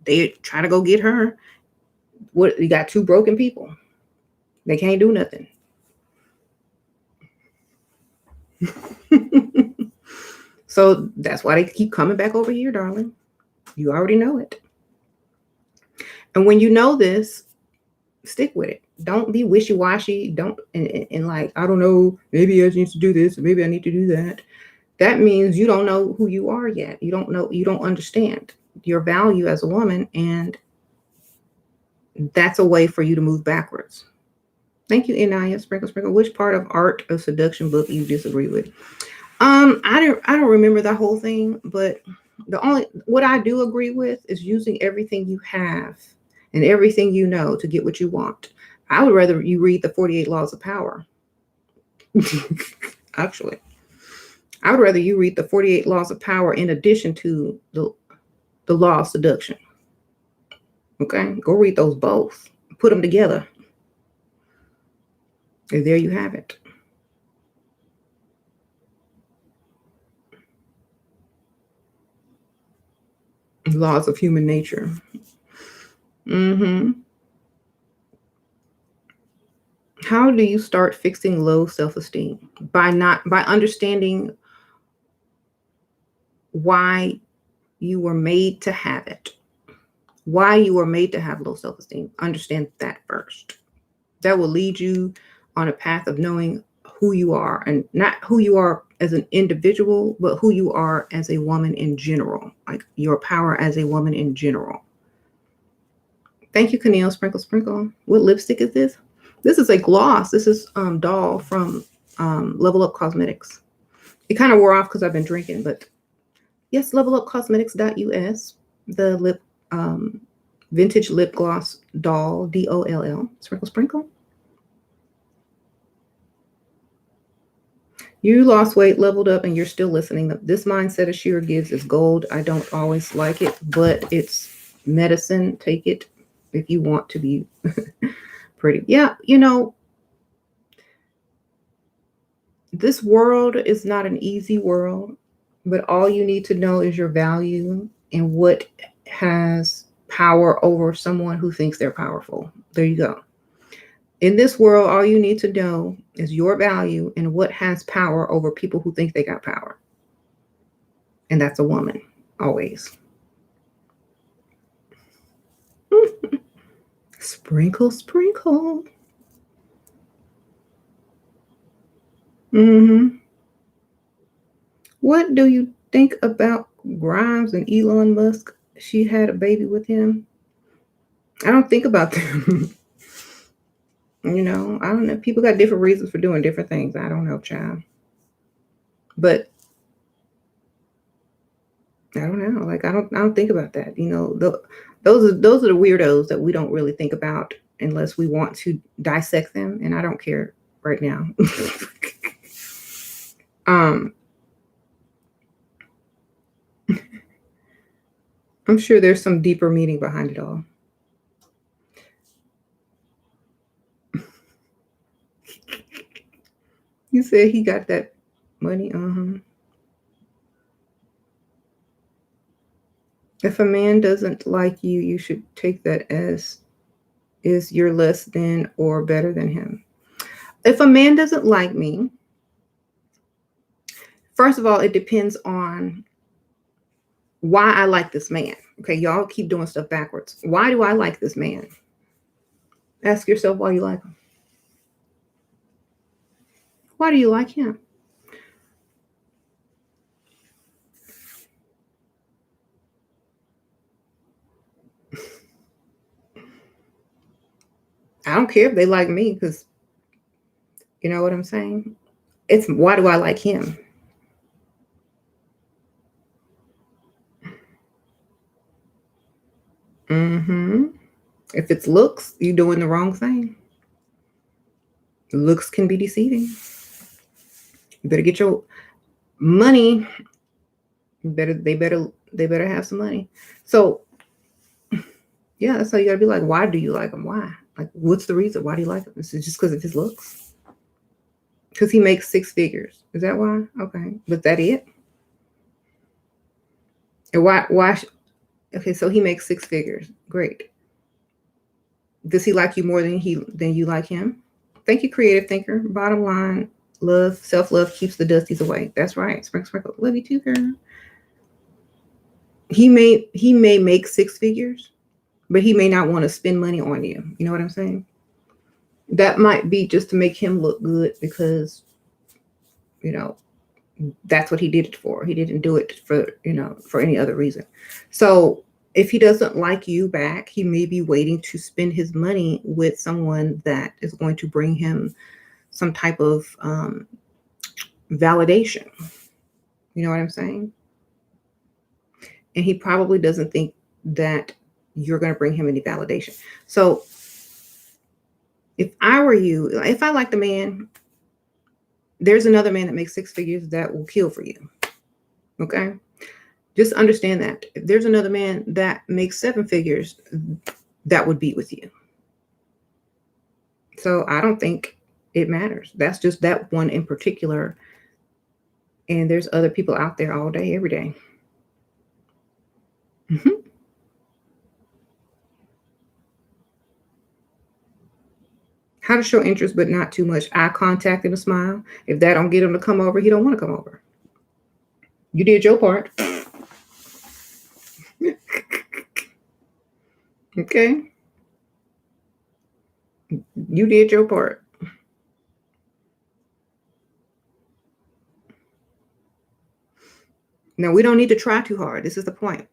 they try to go get her, what, you got two broken people. They can't do nothing. So that's why they keep coming back over here, darling. You already know it. And when you know this, stick with it. Don't be wishy-washy. Don't and like, I don't know, maybe I need to do this, maybe I need to do that. That means you don't know who you are yet. You don't know, you don't understand your value as a woman, and that's a way for you to move backwards. Thank you, Inaya. Sprinkle, sprinkle. Which part of Art of Seduction book you disagree with? I don't remember the whole thing, but what I do agree with is using everything you have and everything you know to get what you want. I would rather you read the 48 Laws of Power. Actually, I would rather you read the 48 Laws of Power in addition to the Law of Seduction. Okay, go read those both. Put them together. And there you have it. Laws of human nature. How do you start fixing low self-esteem? By understanding why you were made to have it. Why you were made to have low self-esteem. Understand that first. That will lead you on a path of knowing who you are, and not who you are as an individual, but who you are as a woman in general, like your power as a woman in general. Thank you, Camille. Sprinkle, sprinkle. What lipstick is this? This is a gloss. This is Doll from Level Up Cosmetics. It kind of wore off because I've been drinking, but yes, levelupcosmetics.us. The lip vintage lip gloss Doll, DOLL. Sprinkle, sprinkle. You lost weight, leveled up, and you're still listening. This mindset of Shera gives is gold. I don't always like it, but it's medicine. Take it if you want to be pretty. Yeah, you know, this world is not an easy world, but all you need to know is your value and what has power over someone who thinks they're powerful. There you go. In this world, all you need to know is your value and what has power over people who think they got power. And that's a woman, always. Sprinkle, sprinkle. What do you think about Grimes and Elon Musk? She had a baby with him. I don't think about them. You know, I don't know. People got different reasons for doing different things. I don't know, child. But I don't know. Like I don't think about that. You know, those are the weirdos that we don't really think about unless we want to dissect them. And I don't care right now. I'm sure there's some deeper meaning behind it all. You said he got that money. If a man doesn't like you, you should take that as is you're less than or better than him. If a man doesn't like me, first of all, it depends on why I like this man. Okay, y'all keep doing stuff backwards. Why do I like this man? Ask yourself why you like him. Why do you like him? I don't care if they like me, because you know what I'm saying? It's why do I like him? If it's looks, you're doing the wrong thing. Looks can be deceiving. You better get your money. They better have some money. So yeah, that's how you gotta be like, why do you like him? Why? Like, what's the reason? Why do you like him? Is it just because of his looks? Because he makes six figures. Is that why? Okay. Was that it? And why? Okay, so he makes six figures. Great. Does he like you more than you like him? Thank you, creative thinker. Bottom line, self-love keeps the dusties away. That's right. Sprinkle, sprinkle. Love you too, girl. He may make six figures, but he may not want to spend money on you. You know what I'm saying? That might be just to make him look good because, you know, that's what he did it for. He didn't do it for any other reason. So if he doesn't like you back, he may be waiting to spend his money with someone that is going to bring him some type of validation. You know what I'm saying? And he probably doesn't think that you're going to bring him any validation. So if I were you, if I like the man, there's another man that makes six figures that will kill for you. Okay? Just understand that. If there's another man that makes seven figures, that would be with you. So I don't think it matters. That's just that one in particular. And there's other people out there all day, every day. Mm-hmm. How to show interest, but not too much. Eye contact and a smile. If that don't get him to come over, he don't want to come over. You did your part. Okay? You did your part. Now, we don't need to try too hard. This is the point.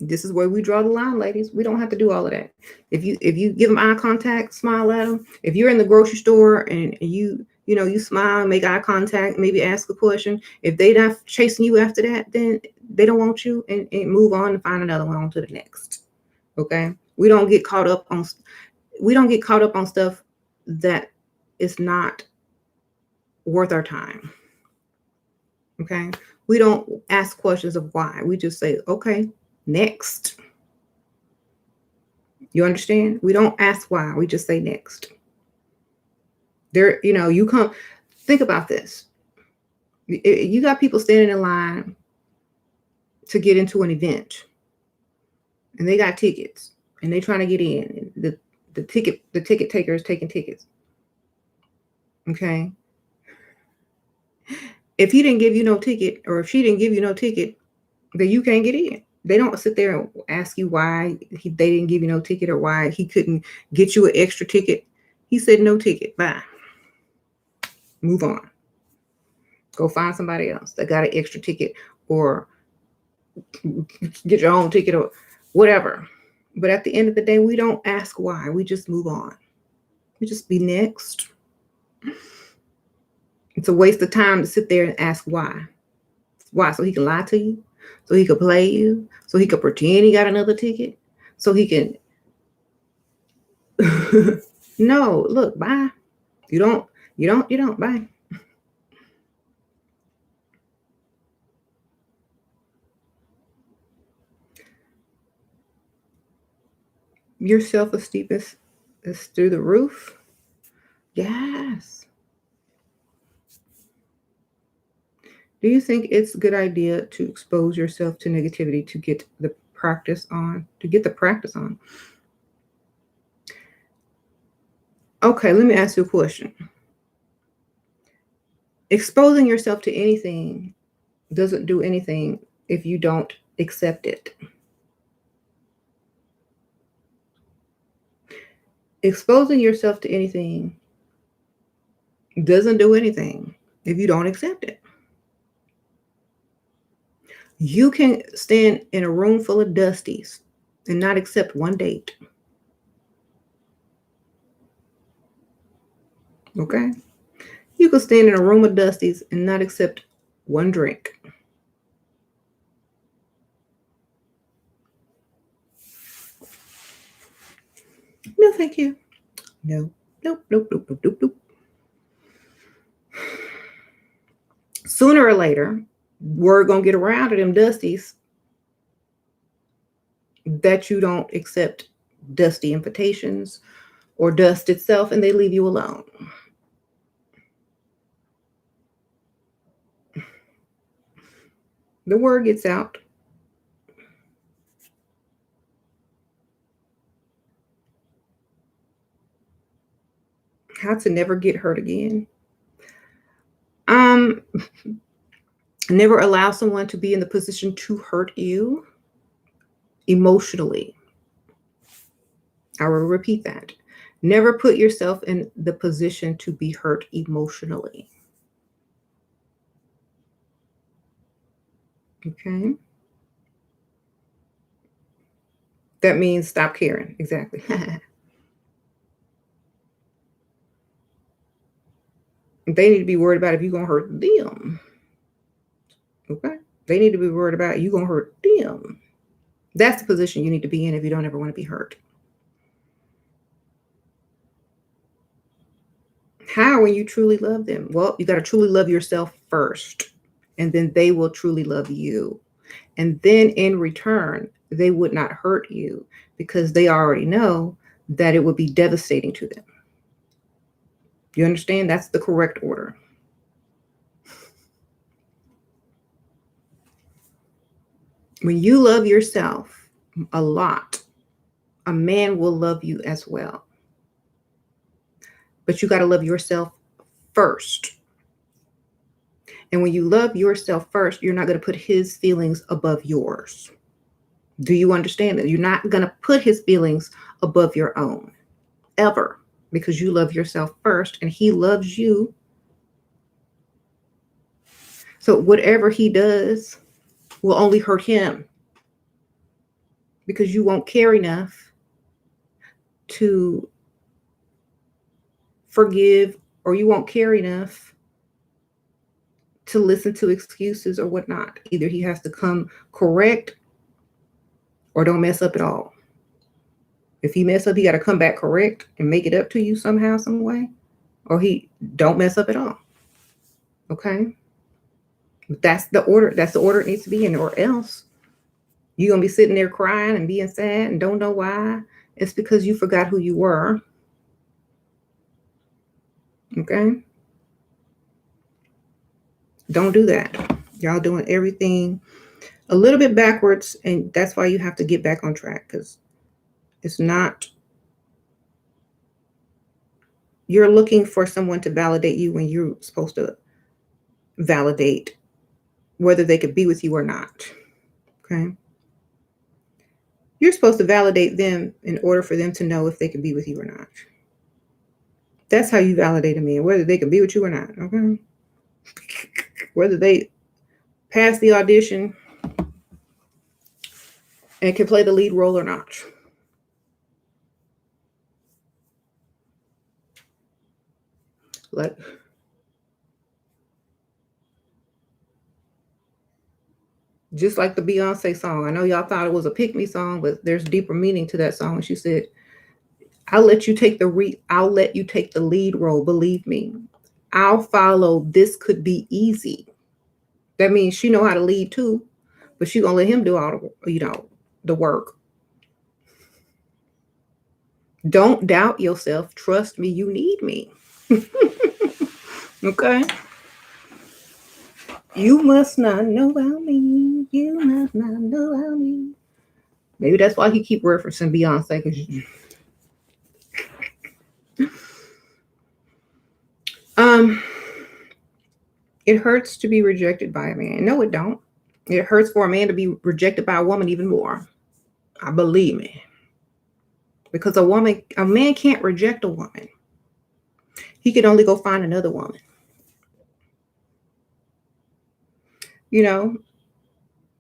This is where we draw the line, ladies. We don't have to do all of that. If you give them eye contact, smile at them. If you're in the grocery store and you smile, make eye contact, maybe ask a question. If they're not chasing you after that, then they don't want you, and move on and find another one on to the next. Okay? We don't get caught up on stuff that is not worth our time. Okay? We don't ask questions of why. We just say, okay, next. You understand? We don't ask why. We just say next. You come, think about this. You got people standing in line to get into an event, and they got tickets, and they trying to get in. The ticket taker is taking tickets. Okay. If he didn't give you no ticket, or if she didn't give you no ticket, then you can't get in. They don't sit there and ask you why they didn't give you no ticket, or why he couldn't get you an extra ticket. He said no ticket. Bye. Move on. Go find somebody else that got an extra ticket, or get your own ticket, or whatever. But at the end of the day, we don't ask why. We just move on. We just be next. It's a waste of time to sit there and ask why. Why? So he can lie to you? So he could play you? So he could pretend he got another ticket? So he can... No, look, bye. You don't, bye. Your self-esteem is through the roof. Yes. Do you think it's a good idea to expose yourself to negativity to get the practice on? Okay, let me ask you a question. Exposing yourself to anything doesn't do anything if you don't accept it. Exposing yourself to anything doesn't do anything if you don't accept it. You can stand in a room full of dusties and not accept one date. Okay? You can stand in a room of dusties and not accept one drink. No, thank you. No. Nope. Sooner or later, we're going to get around to them dusties that you don't accept dusty invitations or dust itself, and they leave you alone. The word gets out. How to never get hurt again. Never allow someone to be in the position to hurt you emotionally. I will repeat that. Never put yourself in the position to be hurt emotionally. Okay. That means stop caring. Exactly. They need to be worried about if you're going to hurt them. Okay. They need to be worried about you going to hurt them. That's the position you need to be in if you don't ever want to be hurt. How when you truly love them? Well, you got to truly love yourself first, and then they will truly love you. And then in return, they would not hurt you because they already know that it would be devastating to them. You understand? That's the correct order. When you love yourself a lot, a man will love you as well. But you got to love yourself first. And when you love yourself first, you're not going to put his feelings above yours. Do you understand that? You're not going to put his feelings above your own, ever, because you love yourself first and he loves you. So whatever he does will only hurt him because you won't care enough to forgive, or you won't care enough to listen to excuses or whatnot. Either he has to come correct or don't mess up at all. If he mess up, he got to come back correct and make it up to you somehow, some way, or he don't mess up at all. Okay? That's the order. That's the order it needs to be in, or else you're going to be sitting there crying and being sad and don't know why. It's because you forgot who you were. Okay? Don't do that. Y'all doing everything a little bit backwards, and that's why you have to get back on track, because it's not, you're looking for someone to validate you when you're supposed to validate whether they could be with you or not. Okay? You're supposed to validate them in order for them to know if they can be with you or not. That's how you validate a man, whether they can be with you or not. Okay? Whether they pass the audition and can play the lead role or not. Like, just like the Beyonce song. I know y'all thought it was a pick-me song, but there's deeper meaning to that song. And she said, I'll let you take the lead role, believe me. I'll follow. This could be easy. That means she know how to lead too, but she gonna let him do all the work. Don't doubt yourself. Trust me, you need me. Okay? You must not know about me. You must not know about me. Maybe that's why he keep referencing Beyonce, because it hurts to be rejected by a man. No, it don't. It hurts for a man to be rejected by a woman even more. I believe me. Because a man can't reject a woman. He can only go find another woman. You know,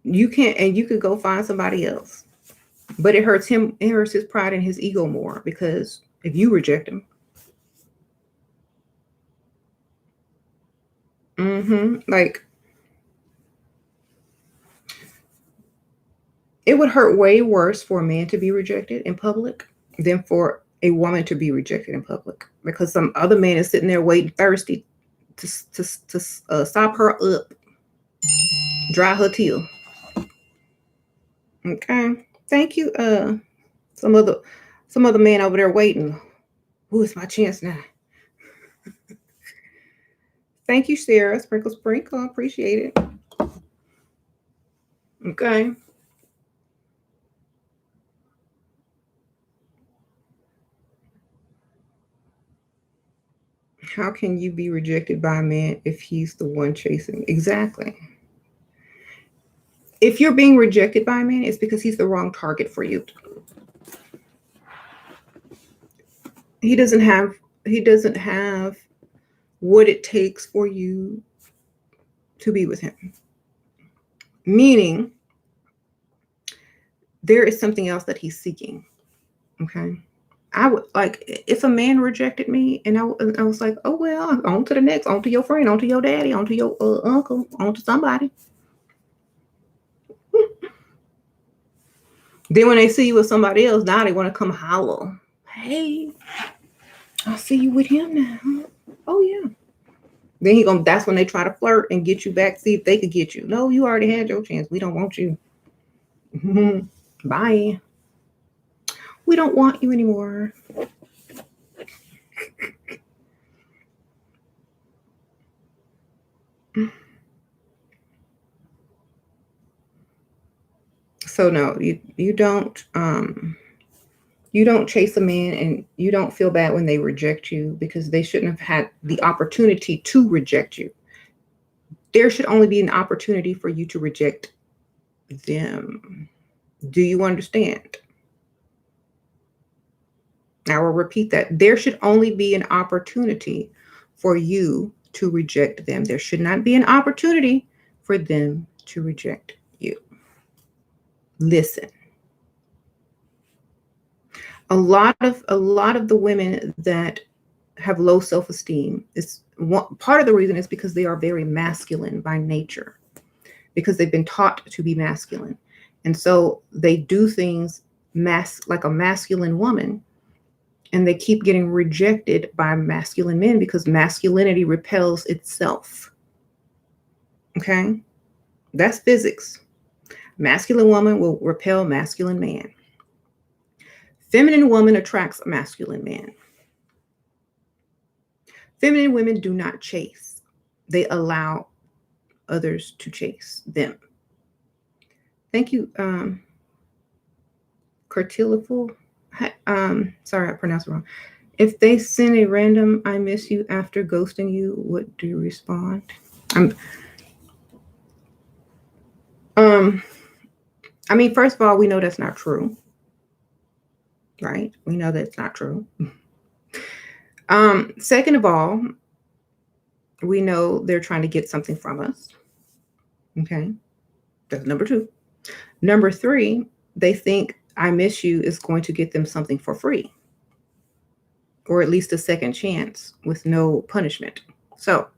you can't, and you could go find somebody else. But it hurts him, it hurts his pride and his ego more, because if you reject him, like, it would hurt way worse for a man to be rejected in public than for a woman to be rejected in public, because some other man is sitting there waiting thirsty to stop her up, dry her tear. Okay, thank you. Some other man over there waiting. Ooh, it's my chance now. Thank you, Sarah. Sprinkle, sprinkle. I appreciate it. Okay. How can you be rejected by a man if he's the one chasing? Exactly. If you're being rejected by a man, it's because he's the wrong target for you. He doesn't have he doesn't have what it takes for you to be with him. Meaning there is something else that he's seeking. Okay. I would like if a man rejected me and I was like, oh well, on to the next, on to your friend, on to your daddy, on to your uncle, on to somebody. Then when they see you with somebody else, now they want to come holler. Hey, I see you with him now. Oh yeah. Then that's when they try to flirt and get you back, see if they could get you. No, you already had your chance. We don't want you. Bye. We don't want you anymore. So no, you don't chase a man and you don't feel bad when they reject you because they shouldn't have had the opportunity to reject you. There should only be an opportunity for you to reject them. Do you understand? I will repeat that. There should only be an opportunity for you to reject them. There should not be an opportunity for them to reject you. Listen. A lot of the women that have low self-esteem is part of the reason is because they are very masculine by nature, because they've been taught to be masculine. And so they do things like a masculine woman, and they keep getting rejected by masculine men because masculinity repels itself. Okay? That's physics. Masculine woman will repel masculine man. Feminine woman attracts a masculine man. Feminine women do not chase. They allow others to chase them. Thank you, Cartiliful. Sorry, I pronounced it wrong. If they send a random "I miss you" after ghosting you, what do you respond? I mean, first of all, we know that's not true, right? We know that's not true. Second of all, we know they're trying to get something from us. Okay, that's number two. Number three, they think "I miss you" is going to get them something for free, or at least a second chance with no punishment. So,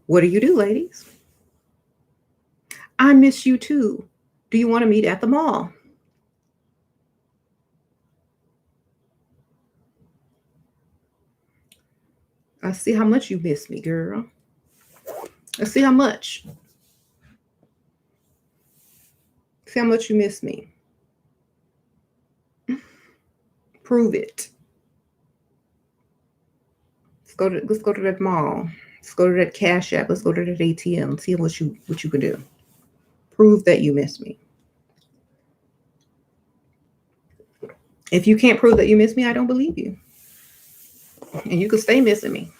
what do you do, ladies? I miss you too. Do you want to meet at the mall? I see how much you miss me, girl. I see how much. See how much you miss me. Prove it. Let's go to that mall. Let's go to that Cash App. Let's go to that ATM. See what you can do. Prove that you miss me. If you can't prove that you miss me, I don't believe you. And you can stay missing me.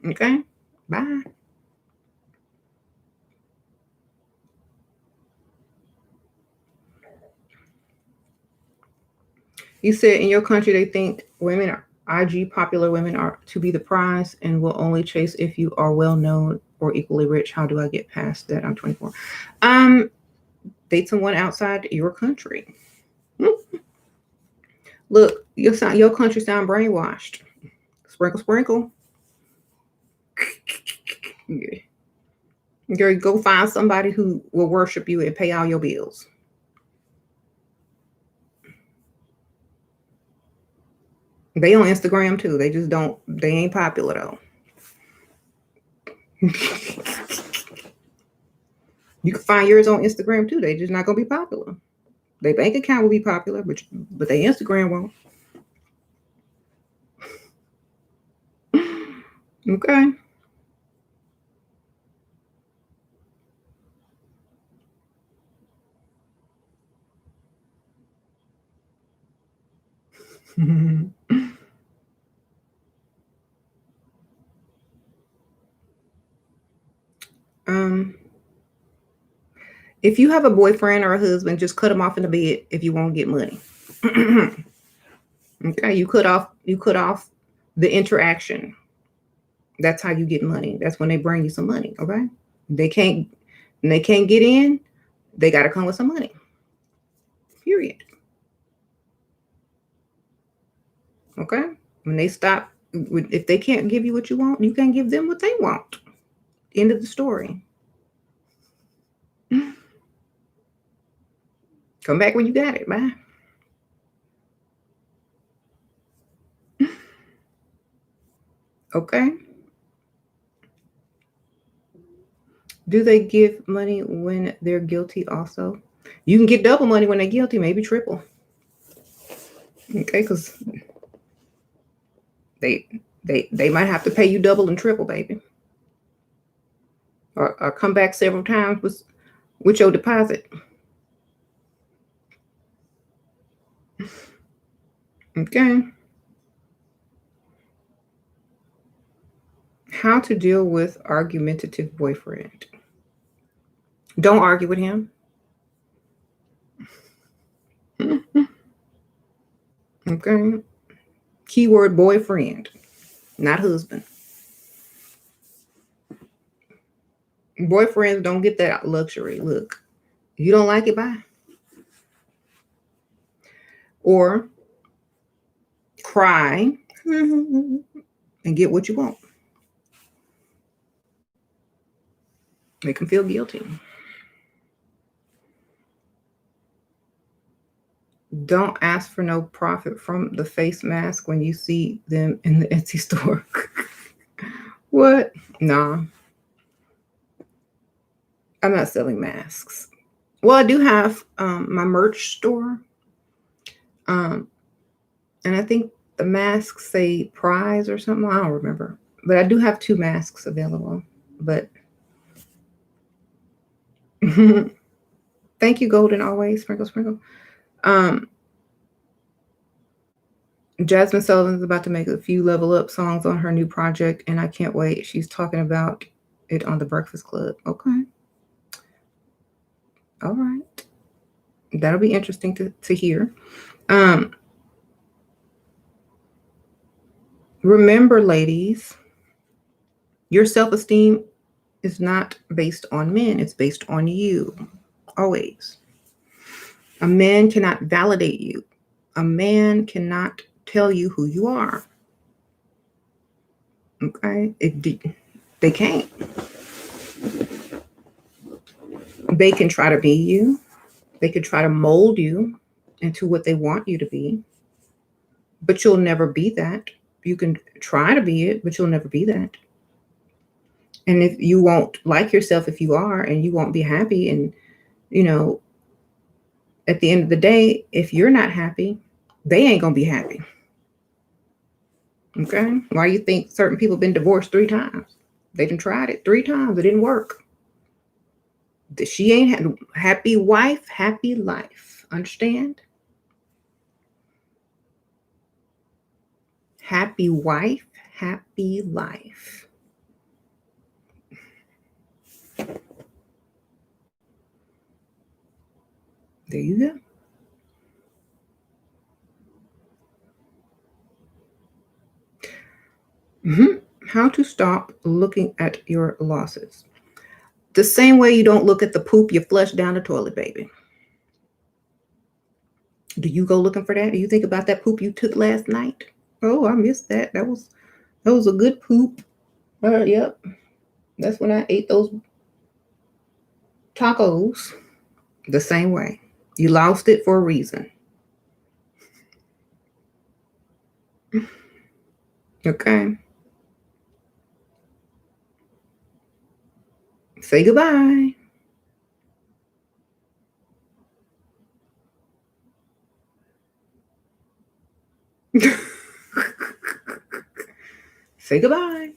Okay? Bye. You said in your country they think women are IG popular women are to be the prize and will only chase if you are well known or equally rich. How do I get past that? I'm 24. Date someone outside your country. Look, your country sound brainwashed. Sprinkle, sprinkle. Girl, go find somebody who will worship you and pay all your bills. They on Instagram too. They just don't. They ain't popular though. You can find yours on Instagram too. They just not gonna be popular. Their bank account will be popular, but their Instagram won't. Okay. If you have a boyfriend or a husband, just cut them off in the bed if you won't get money. Okay, you cut off the interaction. That's how you get money. That's when they bring you some money. Okay, they can't get in. They got to come with some money. Period. Okay, when they stop, if they can't give you what you want, you can't give them what they want. End of the story. Come back when you got it. Bye. Okay. Do they give money when they're guilty also? You can get double money when they're guilty, maybe triple. Okay, because they might have to pay you double and triple, baby. Or come back several times with your deposit. Okay. How to deal with argumentative boyfriend. Don't argue with him. Okay. Keyword boyfriend, not husband. Boyfriends don't get that luxury. Look, you don't like it, bye. Or cry and get what you want. Make them feel guilty. Don't ask for no profit from the face mask when you see them in the Etsy store. What? Nah. I'm not selling masks. Well, I do have my merch store. And I think the masks say prize or something. I don't remember. But I do have 2 masks available. But thank you, Golden, always. Sprinkle, sprinkle. Jasmine Sullivan's about to make a few level up songs on her new project, and I can't wait. She's talking about it on the Breakfast Club. Okay. All right. That'll be interesting to hear. Remember, ladies, your self-esteem is not based on men. It's based on you. Always. A man cannot validate you. A man cannot tell you who you are. Okay? They can't. They can try to be you. They can try to mold you into what they want you to be. But you'll never be that. You can try to be it, but you'll never be that. And if you won't like yourself if you are, and you won't be happy, and at the end of the day, if you're not happy, they ain't gonna be happy. Okay? Why you think certain people have been divorced 3 times? They done tried it 3 times. It didn't work. She ain't had happy wife, happy life. Understand? Happy wife, happy life. There you go. How to stop looking at your losses. The same way you don't look at the poop you flush down the toilet, baby. Do you go looking for that? Do you think about that poop you took last night? Oh, I missed that. That was a good poop. Yep. That's when I ate those tacos. The same way. You lost it for a reason. Okay. Say goodbye. Say goodbye.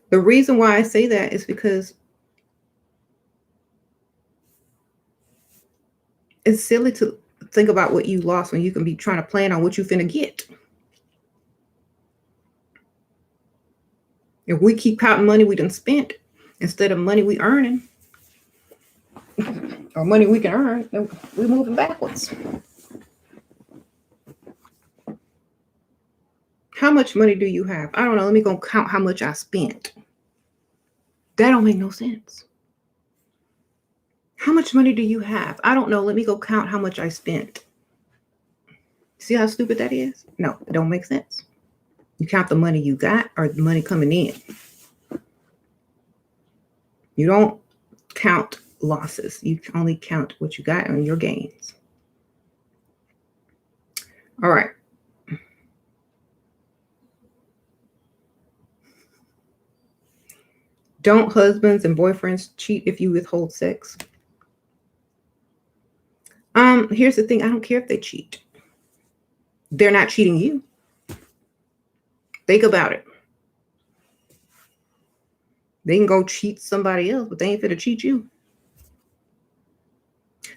The reason why I say that is because It's silly to think about what you lost when you can be trying to plan on what you finna get. If we keep counting money we done spent instead of money we earning or money we can earn, then we're moving backwards. How much money do you have? I don't know. Let me go count how much I spent. That don't make no sense. How much money do you have? I don't know. Let me go count how much I spent. See how stupid that is? No, it don't make sense. You count the money you got or the money coming in. You don't count losses. You only count what you got on your gains. All right. Don't husbands and boyfriends cheat if you withhold sex? Here's the thing. I don't care if they cheat. They're not cheating you. Think about it. They can go cheat somebody else, but they ain't finna cheat you.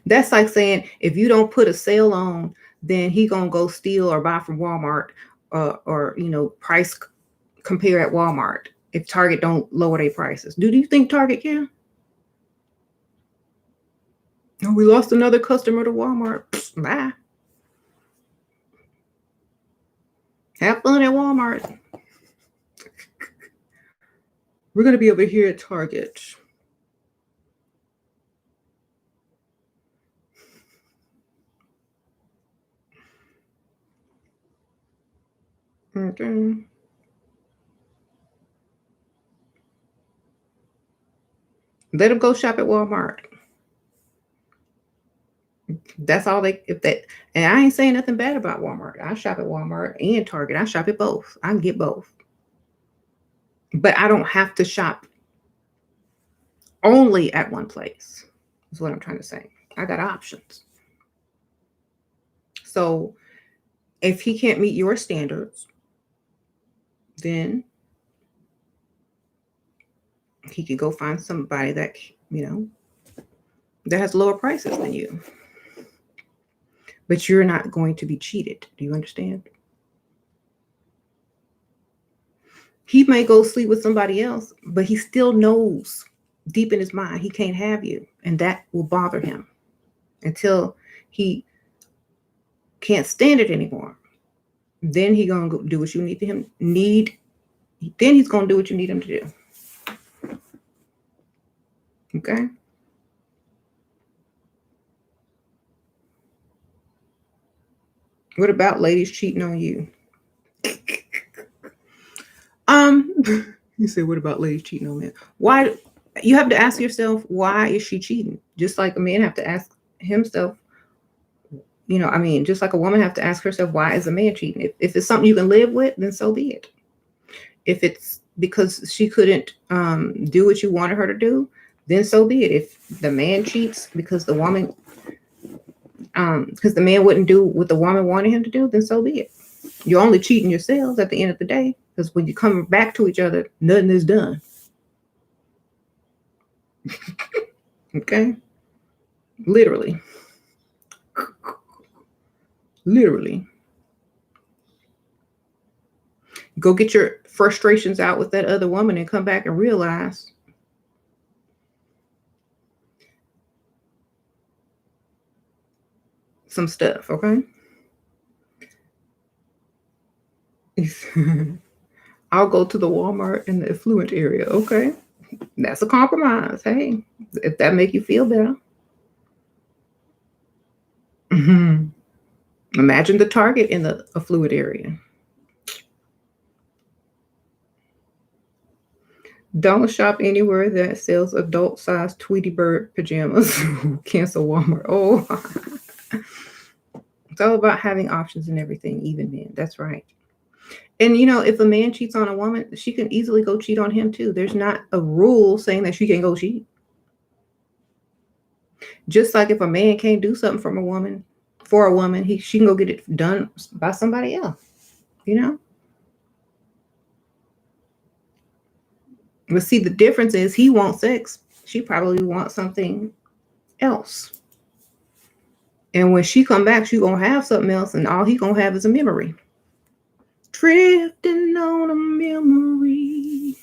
That's like saying if you don't put a sale on, then he gonna go steal or buy from Walmart, or price compare at Walmart if Target don't lower their prices. Do you think Target can? Oh, we lost another customer to Walmart. Bye. Have fun at Walmart. We're gonna be over here at Target. Okay. Let them go shop at Walmart. That's all they, if that, and I ain't saying nothing bad about Walmart. I shop at Walmart and Target. I shop at both. I can get both. But I don't have to shop only at one place, is what I'm trying to say. I got options. So if he can't meet your standards, then he could go find somebody that, that has lower prices than you. But you're not going to be cheated. Do you understand? He may go sleep with somebody else, but he still knows deep in his mind he can't have you. And that will bother him until he can't stand it anymore. Then he's going to do what you need. Then he's going to do what you need him to do. Okay? What about ladies cheating on you? You say, what about ladies cheating on men? Why? You have to ask yourself, why is she cheating? Just like a man have to ask himself, just like a woman have to ask herself, why is a man cheating? If it's something you can live with, then so be it. If it's because she couldn't do what you wanted her to do, then so be it. If the man cheats because the woman, because the man wouldn't do what the woman wanted him to do, then so be it. You're only cheating yourselves at the end of the day, because when you come back to each other, nothing is done. Okay? Literally. Go get your frustrations out with that other woman and come back and realize some stuff, okay? I'll go to the Walmart in the affluent area. Okay. That's a compromise. Hey, if that make you feel better. Imagine the Target in the affluent area. Don't shop anywhere that sells adult-sized Tweety Bird pajamas. Cancel Walmart. Oh. It's all about having options and everything, even men. That's right. And, if a man cheats on a woman, she can easily go cheat on him too. There's not a rule saying that she can't go cheat. Just like if a man can't do something for a woman, she can go get it done by somebody else, But see, the difference is he wants sex. She probably wants something else. And when she come back, she gonna have something else, and all he gonna have is a memory. Drifting on a memory.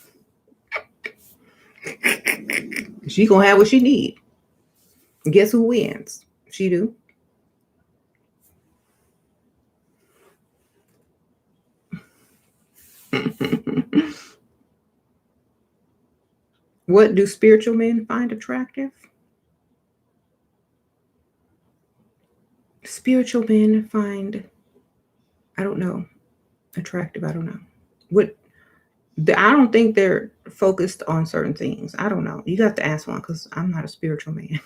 She gonna have what she need. Guess who wins? She do. What do spiritual men find attractive? Spiritual men find, I don't know, attractive. I don't know. What I don't think they're focused on certain things. I don't know. You got to ask one because I'm not a spiritual man.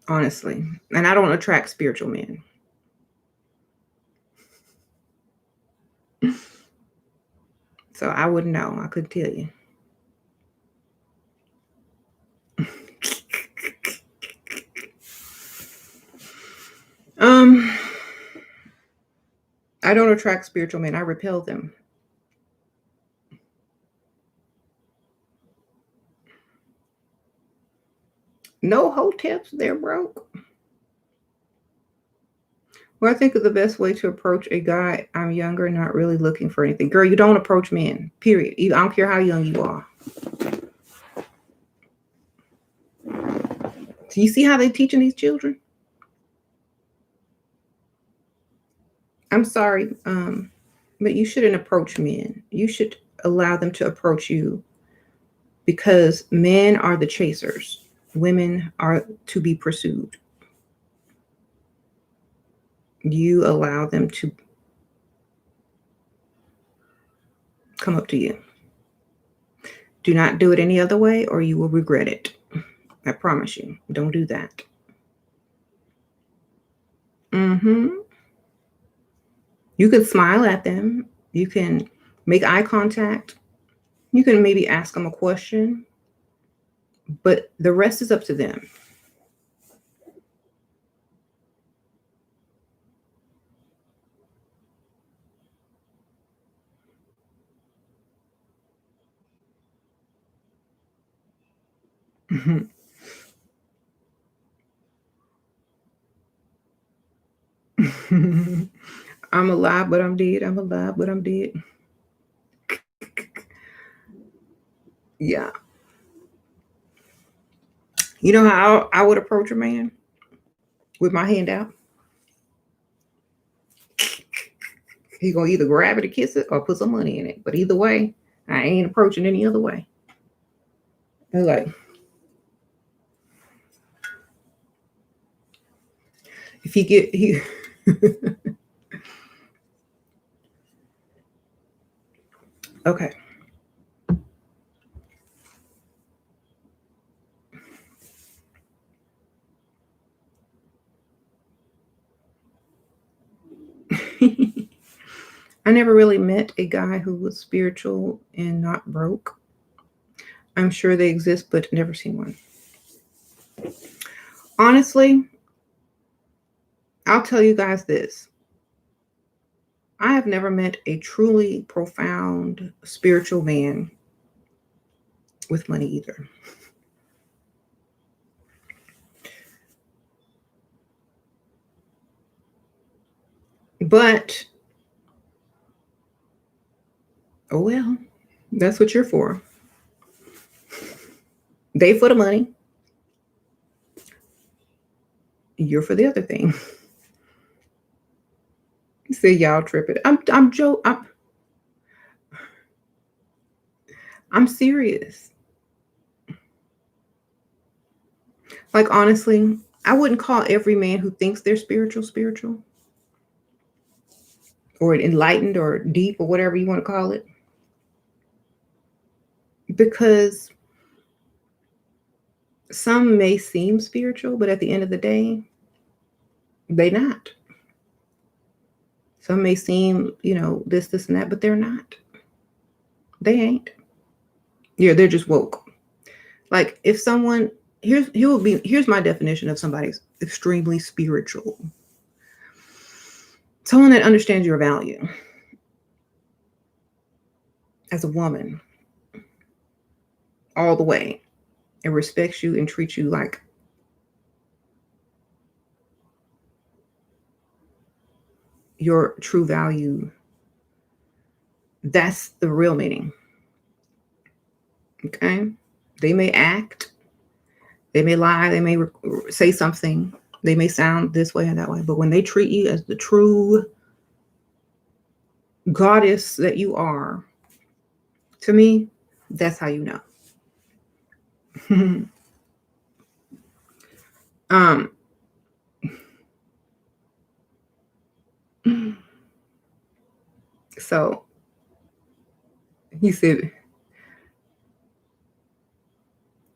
Honestly. And I don't attract spiritual men. So I wouldn't know. I couldn't tell you. I don't attract spiritual men. I repel them. No hoteps, they're broke. Well, I think the best way to approach a guy, I'm younger, not really looking for anything. Girl, you don't approach men, period. I don't care how young you are. So you see how they're teaching these children? I'm sorry, but you shouldn't approach men. You should allow them to approach you because men are the chasers. Women are to be pursued. You allow them to come up to you. Do not do it any other way or you will regret it. I promise you. Don't do that. You can smile at them. You can make eye contact. You can maybe ask them a question. But the rest is up to them. I'm alive, but I'm dead. I'm alive, but I'm dead. Yeah. You know how I would approach a man? With my hand out. He gonna either grab it and kiss it or put some money in it. But either way, I ain't approaching any other way. They're like, if you get he okay. I never really met a guy who was spiritual and not broke. I'm sure they exist, but never seen one. Honestly, I'll tell you guys this. I have never met a truly profound spiritual man with money either. But, oh well, that's what you're for. They for the money. You're for the other thing. You say y'all tripping. I'm joke. I'm serious. Like honestly, I wouldn't call every man who thinks they're spiritual, or enlightened, or deep, or whatever you want to call it, because some may seem spiritual, but at the end of the day, they not. Some may seem, this, and that, but they're not. They ain't. Yeah, they're just woke. Like if someone here's my definition of somebody's extremely spiritual. Someone that understands your value as a woman all the way. and respects you and treats you like your true value. That's the real meaning. Okay? They may act, they may lie, they may say something, they may sound this way and that way, but when they treat you as the true goddess that you are, to me, that's how you know. So he said,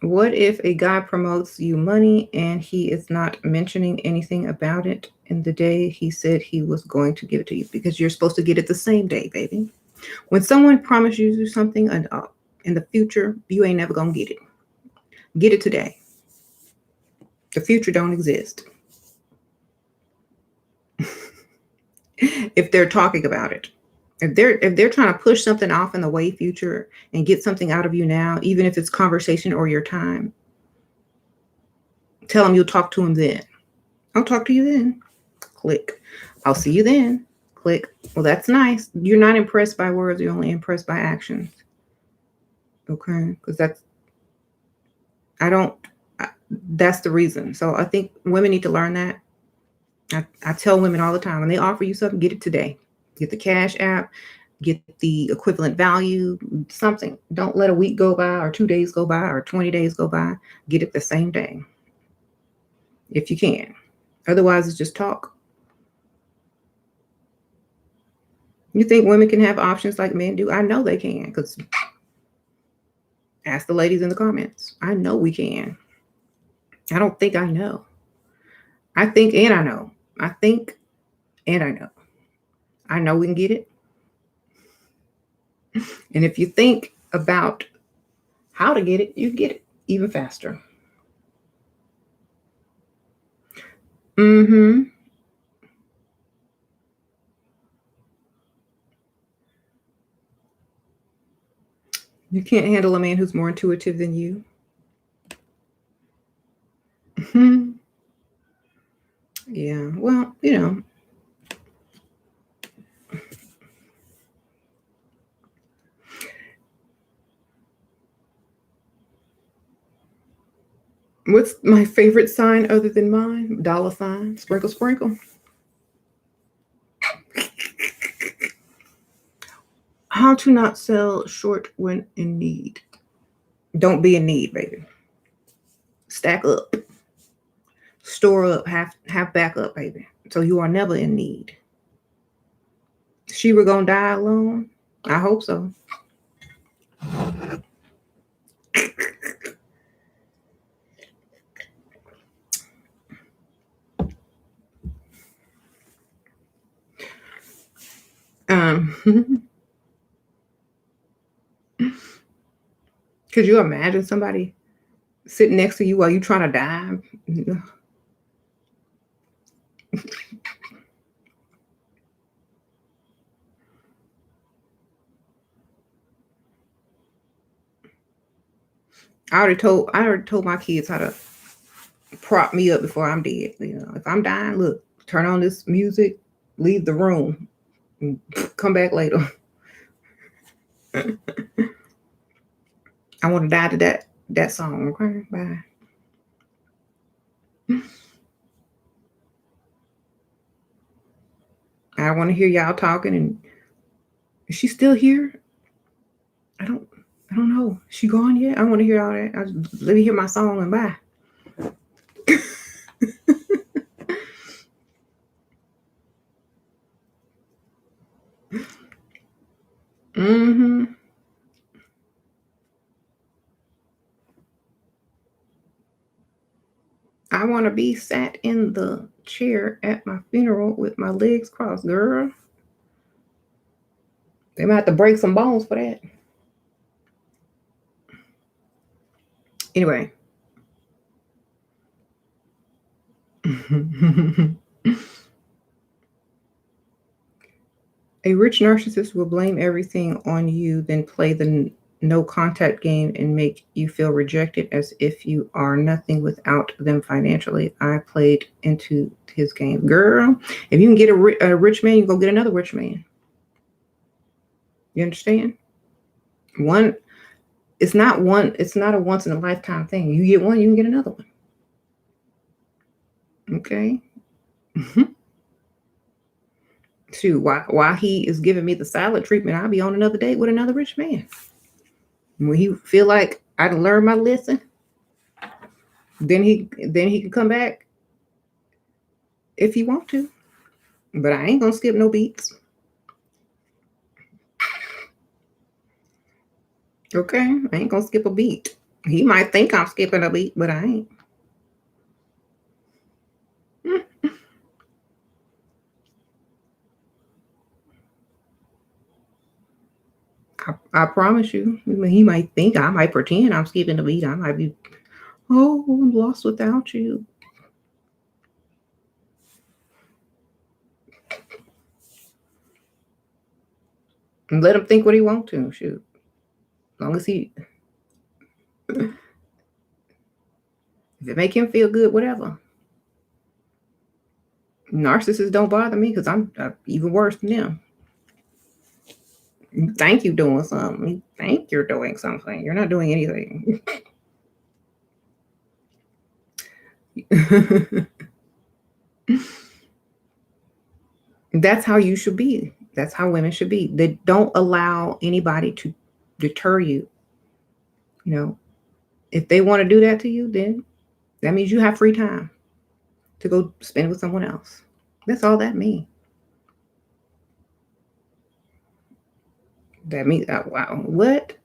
what if a guy promotes you money and he is not mentioning anything about it in the day he said he was going to give it to you? Because you're supposed to get it the same day, baby. When someone promises you something in the future, you ain't never gonna get it. Get it today. The future don't exist. If they're talking about it. If they're trying to push something off in the way future and get something out of you now, even if it's conversation or your time, tell them you'll talk to them then. I'll talk to you then. Click. I'll see you then. Click. Well, that's nice. You're not impressed by words. You're only impressed by actions. Okay? Because that's the reason. So I think women need to learn that. I tell women all the time, when they offer you something, get it today. Get the Cash App, get the equivalent value, something. Don't let a week go by or 2 days go by or 20 days go by. Get it the same day if you can. Otherwise, it's just talk. You think women can have options like men do? I know they can, because ask the ladies in the comments. I know we can. I don't think I know. I think and I know. I think and I know. I know we can get it. And if you think about how to get it, you get it even faster. Mm-hmm. You can't handle a man who's more intuitive than you. Yeah, well, what's my favorite sign other than mine? Dollar sign, sprinkle, sprinkle. How to not sell short when in need. Don't be in need, baby. Stack up. Store up, have backup, baby. So you are never in need. She were gonna die alone? I hope so. Could you imagine somebody sitting next to you while you trying to die? I already told my kids how to prop me up before I'm dead. If I'm dying, look, turn on this music, leave the room, and come back later. I want to die to that song. Okay, bye. I want to hear y'all talking. And is she still here? I don't know. Is she gone yet? I want to hear all that. Let me hear my song and bye. Mm-hmm. I want to be sat in the chair at my funeral with my legs crossed, girl. They might have to break some bones for that. Anyway. A rich narcissist will blame everything on you, then play the no contact game and make you feel rejected as if you are nothing without them financially. I played into his game. Girl, if you can get a rich man, you go get another rich man. You understand? It's not a once in a lifetime thing. You get one, you can get another one. Okay. Shoot, while he is giving me the silent treatment, I'll be on another date with another rich man. When he feel like I done learned my lesson, then he can come back if he want to. But I ain't gonna skip no beats. Okay, I ain't gonna skip a beat. He might think I'm skipping a beat, but I ain't. I promise you. He might think, I might pretend I'm skipping a beat. I might be, oh, I'm lost without you. And let him think what he want to. Shoot, as long as he, if it make him feel good, whatever. Narcissists don't bother me because I'm even worse than them. You think you're doing something. You think you're doing something. You're not doing anything. That's how you should be. That's how women should be. They don't allow anybody to deter you. You know, if they want to do that to you, then that means you have free time to go spend with someone else. That's all that means. That means, wow, what?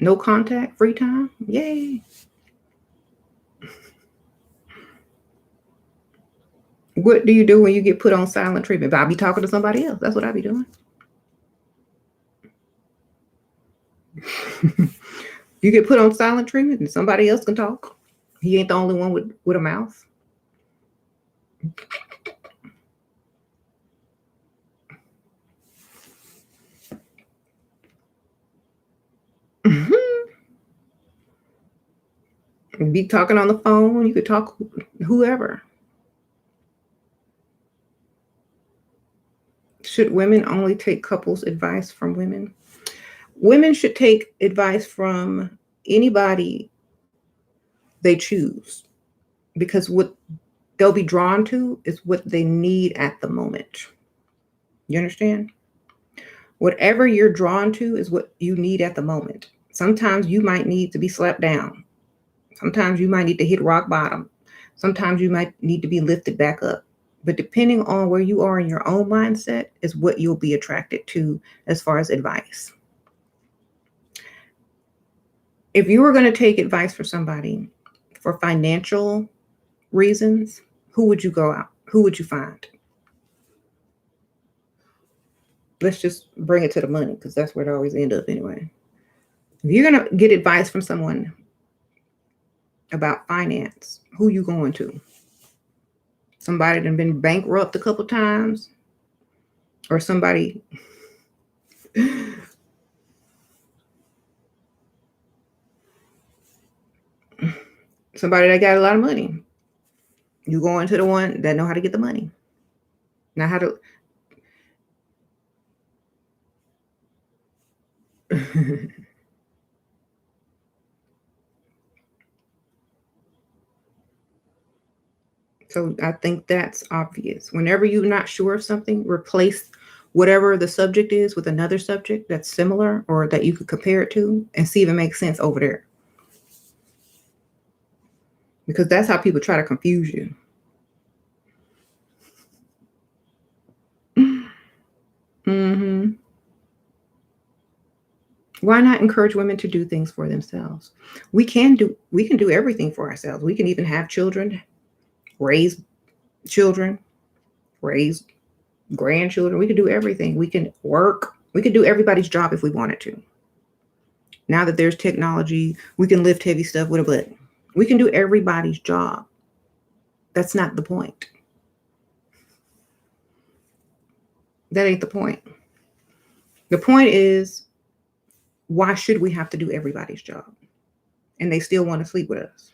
No contact, free time? Yay. What do you do when you get put on silent treatment? I'll be talking to somebody else. That's what I'll be doing. You get put on silent treatment and somebody else can talk. He ain't the only one with a mouth. Be talking on the phone. You could talk whoever. Should women only take couples advice from women? Women should take advice from anybody they choose, because what they'll be drawn to is what they need at the moment. You understand? Whatever you're drawn to is what you need at the moment. Sometimes you might need to be slapped down. Sometimes you might need to hit rock bottom. Sometimes you might need to be lifted back up. But depending on where you are in your own mindset is what you'll be attracted to as far as advice. If you were going to take advice from somebody for financial reasons, who would you go out? Who would you find? Let's just bring it to the money, because that's where it always ends up anyway. If you're going to get advice from someone about finance, who you going to? Somebody that's been bankrupt a couple times, or somebody that got a lot of money. You going to the one that know how to get the money. Now how to So I think that's obvious. Whenever you're not sure of something, replace whatever the subject is with another subject that's similar or that you could compare it to and see if it makes sense over there. Because that's how people try to confuse you. Mm-hmm. Why not encourage women to do things for themselves? We can do everything for ourselves. We can even have children, raise children, raise grandchildren. We can do everything. We can work. We can do everybody's job if we wanted to. Now that there's technology, we can lift heavy stuff with a button. We can do everybody's job. That's not the point. That ain't the point. The point is Why should we have to do everybody's job? And they still want to sleep with us.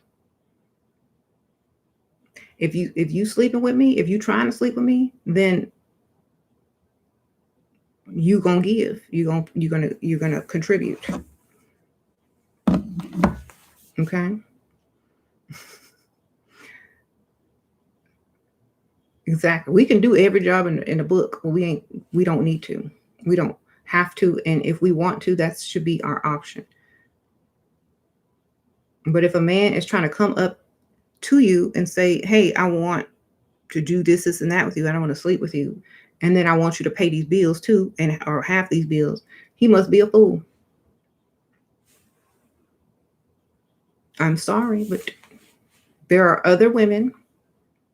If you sleeping with me, if you trying to sleep with me, then you're gonna give. You're gonna contribute. Okay. Exactly. We can do every job in the book, but we don't need to. We don't have to. And if we want to, that should be our option. But if a man is trying to come up to you and say, hey, I want to do this, this, and that with you, I don't want to sleep with you, and then I want you to pay these bills too, and or half these bills, he must be a fool. I'm sorry, but there are other women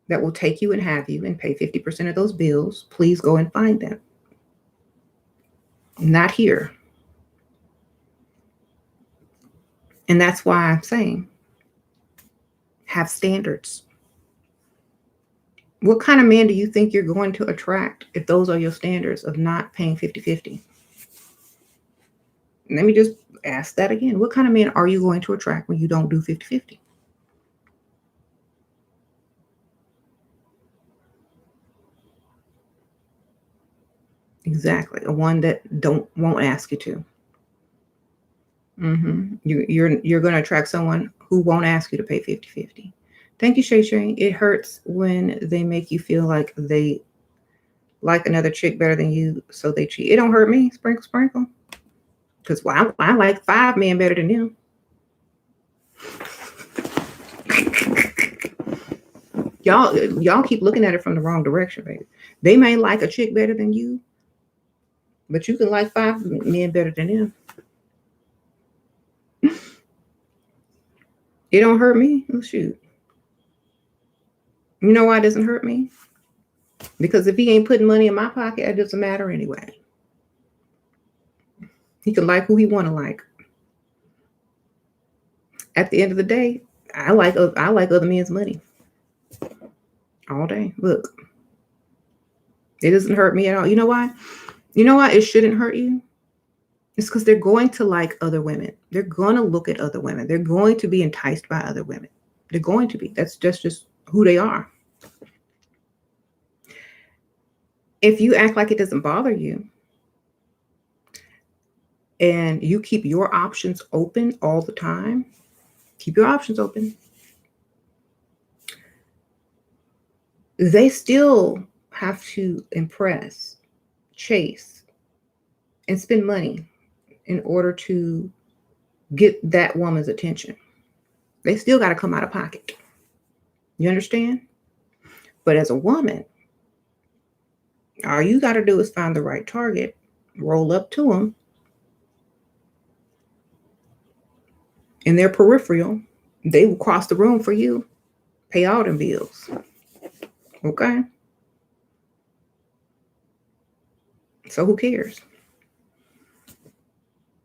that will take you and have you and pay 50% of those bills. Please go and find them. Not here. And that's why I'm saying have standards. What kind of man do you think you're going to attract if those are your standards of not paying 50-50? Let me just ask that again. What kind of man are you going to attract when you don't do 50-50? Exactly. A one that won't ask you to. You're going to attract someone who won't ask you to pay 50-50. Thank you, Shay. It hurts when they make you feel like they like another chick better than you, so they cheat. It don't hurt me, sprinkle, sprinkle. Because I like 5 men better than them. Y'all keep looking at it from the wrong direction, baby. They may like a chick better than you, but you can like 5 men better than them. It don't hurt me. Oh, shoot. You know why it doesn't hurt me? Because if he ain't putting money in my pocket, it doesn't matter anyway. He can like who he want to like. At the end of the day, I like other men's money all day. Look, it doesn't hurt me at all. You know why? You know why it shouldn't hurt you? It's because they're going to like other women. They're going to look at other women. They're going to be enticed by other women. They're going to be. That's just who they are. If you act like it doesn't bother you and you keep your options open all the time, keep your options open, they still have to impress, chase, and spend money in order to get that woman's attention. They still got to come out of pocket. You understand? But as a woman, all you got to do is find the right target, roll up to them in their peripheral. They will cross the room for you, pay all them bills. Okay? So who cares?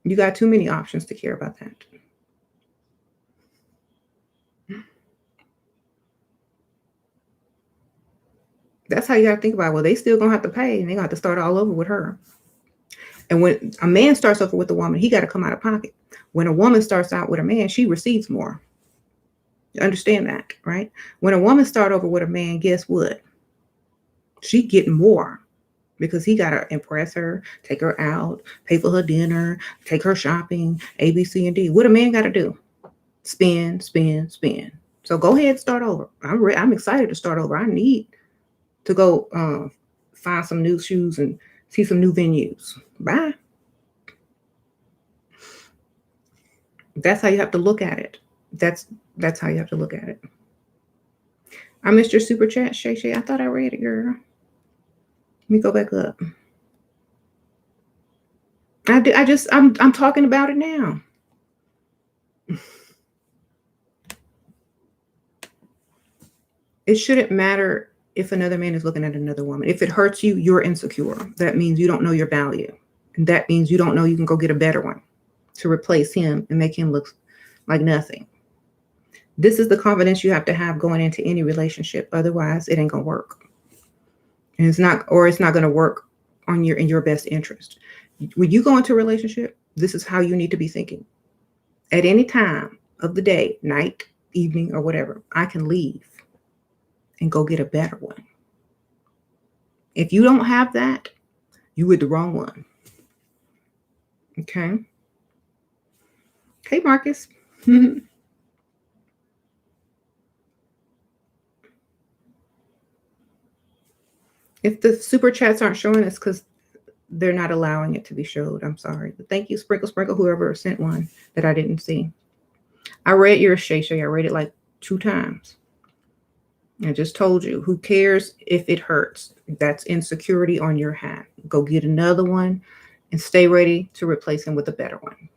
You got too many options to care about that. That's how you got to think about it. Well, they still going to have to pay, and they got to start all over with her. And when a man starts over with a woman, he got to come out of pocket. When a woman starts out with a man, she receives more. You understand that, right? When a woman starts over with a man, guess what? She getting more because he got to impress her, take her out, pay for her dinner, take her shopping, A, B, C, and D. What a man got to do? Spend, spend, spend. So go ahead and start over. I'm excited to start over. I need to go find some new shoes and see some new venues. Bye. That's how you have to look at it. That's how you have to look at it. I missed your super chat, Shay. I thought I read it, girl. Let me go back up. I'm talking about it now. It shouldn't matter if another man is looking at another woman. If it hurts you, you're insecure. That means you don't know your value. And that means you don't know you can go get a better one to replace him and make him look like nothing. This is the confidence you have to have going into any relationship. Otherwise, it ain't going to work. And it's not going to work in your best interest. When you go into a relationship, This is how you need to be thinking. At any time of the day, night, evening, or whatever, I can leave and go get a better one. If you don't have that, you with the wrong one. Okay. Hey, Marcus. If the super chats aren't showing, it's because they're not allowing it to be showed. I'm sorry. But thank you, Sprinkle Sprinkle, whoever sent one that I didn't see. I read your Shay. I read it like 2 times. I just told you, who cares if it hurts? That's insecurity on your hat. Go get another one and stay ready to replace him with a better one.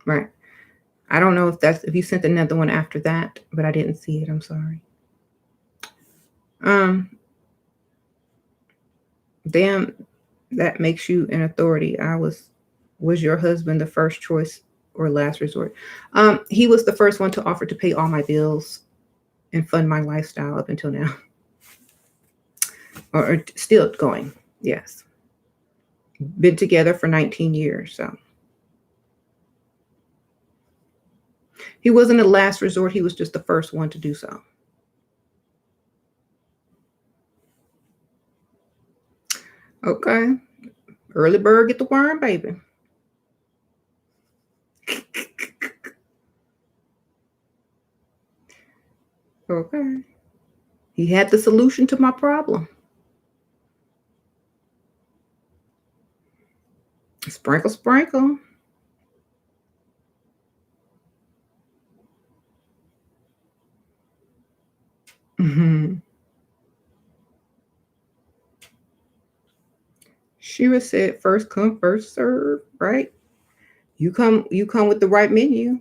Right. I don't know if you sent another one after that, but I didn't see it. I'm sorry. Damn, that makes you an authority. Was your husband the first choice or last resort? He was the first one to offer to pay all my bills and fund my lifestyle up until now. Or still going. Yes. Been together for 19 years, so. He wasn't a last resort. He was just the first one to do so. Okay. Early bird get the worm, baby. Okay. He had the solution to my problem. Sprinkle, sprinkle. Shira said, "First come, first serve." Right? You come with the right menu.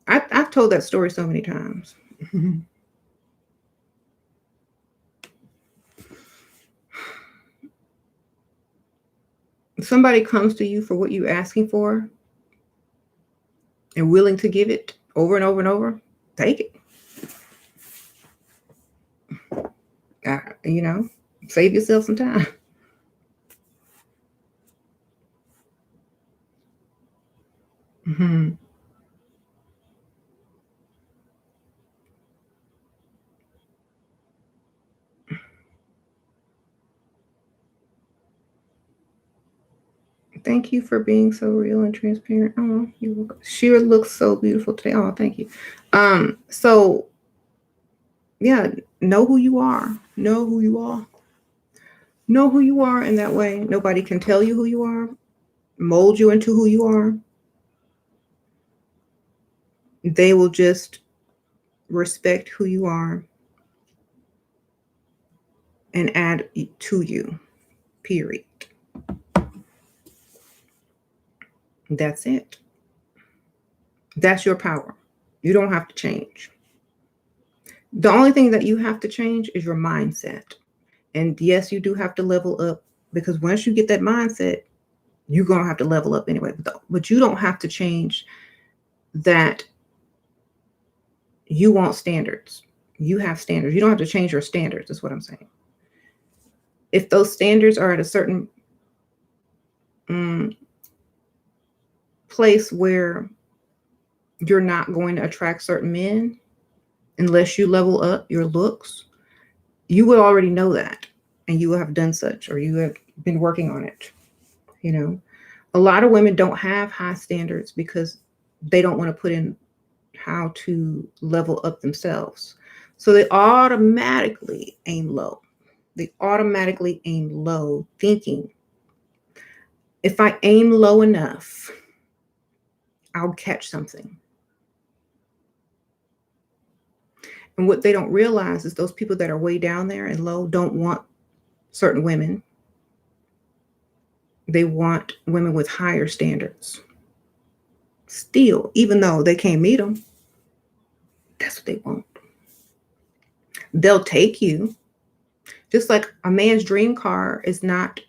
I've told that story so many times. If somebody comes to you for what you're asking for and willing to give it over and over and over, take it. Save yourself some time. Thank you for being so real and transparent. Oh, Shira looks so beautiful today. Oh, thank you. So yeah, know who you are. Know who you are. Know who you are, in that way nobody can tell you who you are, mold you into who you are. They will just respect who you are and add to you. Period. That's it. That's your power. You don't have to change. The only thing that you have to change is your mindset. And yes, you do have to level up, because once you get that mindset, you're going to have to level up anyway. But you don't have to change that. You want standards. You have standards. You don't have to change your standards, is what I'm saying. If those standards are at a certain place where you're not going to attract certain men unless you level up your looks, you will already know that, and you will have done such, or you have been working on it. A lot of women don't have high standards because they don't want to put in how to level up themselves. So they automatically aim low. Thinking, if I aim low enough, I'll catch something. And what they don't realize is those people that are way down there and low don't want certain women. They want women with higher standards. Still, even though they can't meet them, that's what they want. They'll take you. Just like a man's dream car is not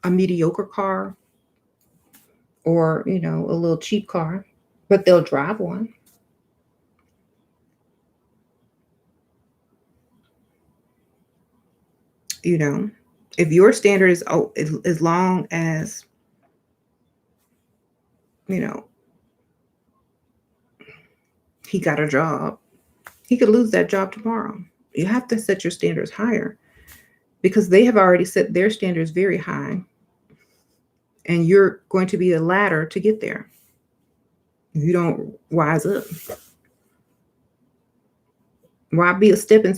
a mediocre car or, a little cheap car, but they'll drive one. You know, if your standard is as long as, you know, he got a job, he could lose that job tomorrow. You have to set your standards higher because they have already set their standards very high, and you're going to be a ladder to get there. If you don't wise up, why be a stepping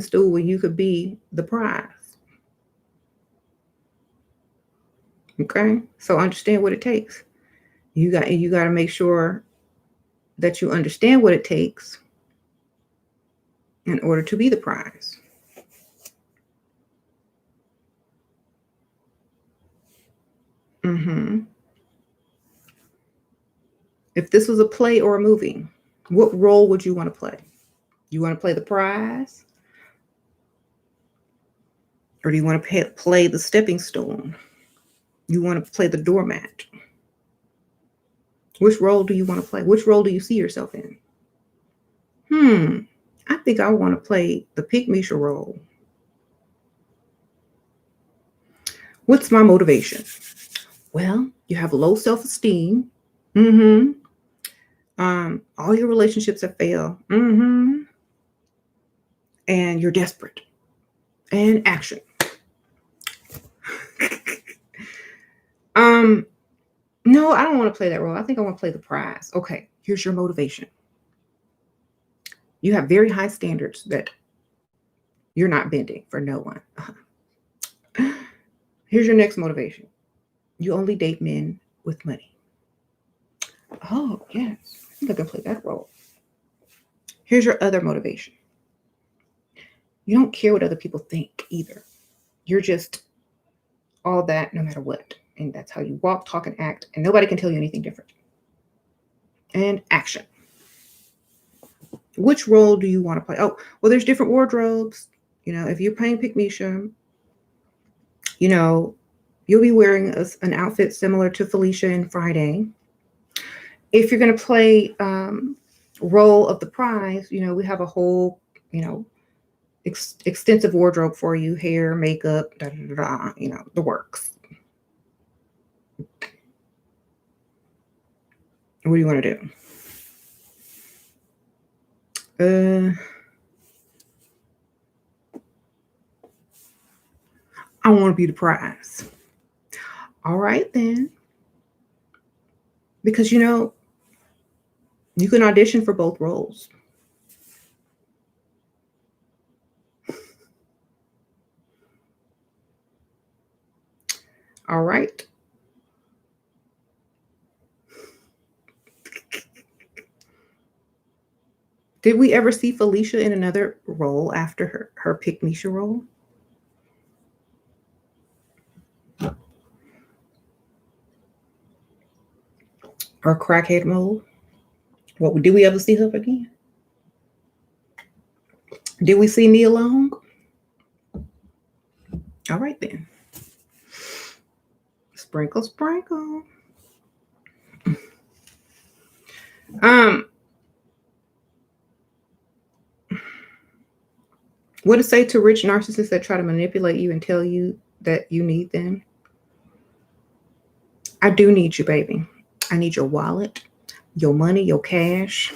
stool when you could be the prize? Okay, so understand what it takes. You got to make sure that you understand what it takes in order to be the prize. If this was a play or a movie, what role would you want to play? You want to play the prize? Or do you want to play the stepping stone? You want to play the doormat? Which role do you want to play? Which role do you see yourself in? I think I want to play the Pygmisha role. What's my motivation? Well, you have low self-esteem. All your relationships have failed. And you're desperate. And action. No, I don't want to play that role. I think I want to play the prize. Okay, here's your motivation. You have very high standards that you're not bending for no one. Here's your next motivation. You only date men with money. Oh, yes. I think I can play that role. Here's your other motivation. You don't care what other people think either. You're just all that no matter what. And that's how you walk, talk, and act. And nobody can tell you anything different. And action. Which role do you want to play? Oh, well, there's different wardrobes. You know, if you're playing Pygmisha, you know, you'll be wearing an outfit similar to Felicia and Friday. If you're going to play role of the prize, you know, we have a whole, you know, extensive wardrobe for you, hair, makeup, you know, the works. What do you want to do? I want to be the prize. All right, then. Because, you know, you can audition for both roles. All right. Did we ever see Felicia in another role after her Pygmisha role? Or crackhead mode? What, did we ever see her again? Did we see Nia Long? All right, then. Sprinkle, sprinkle. What to say to rich narcissists that try to manipulate you and tell you that you need them? I do need you, baby. I need your wallet, your money, your cash.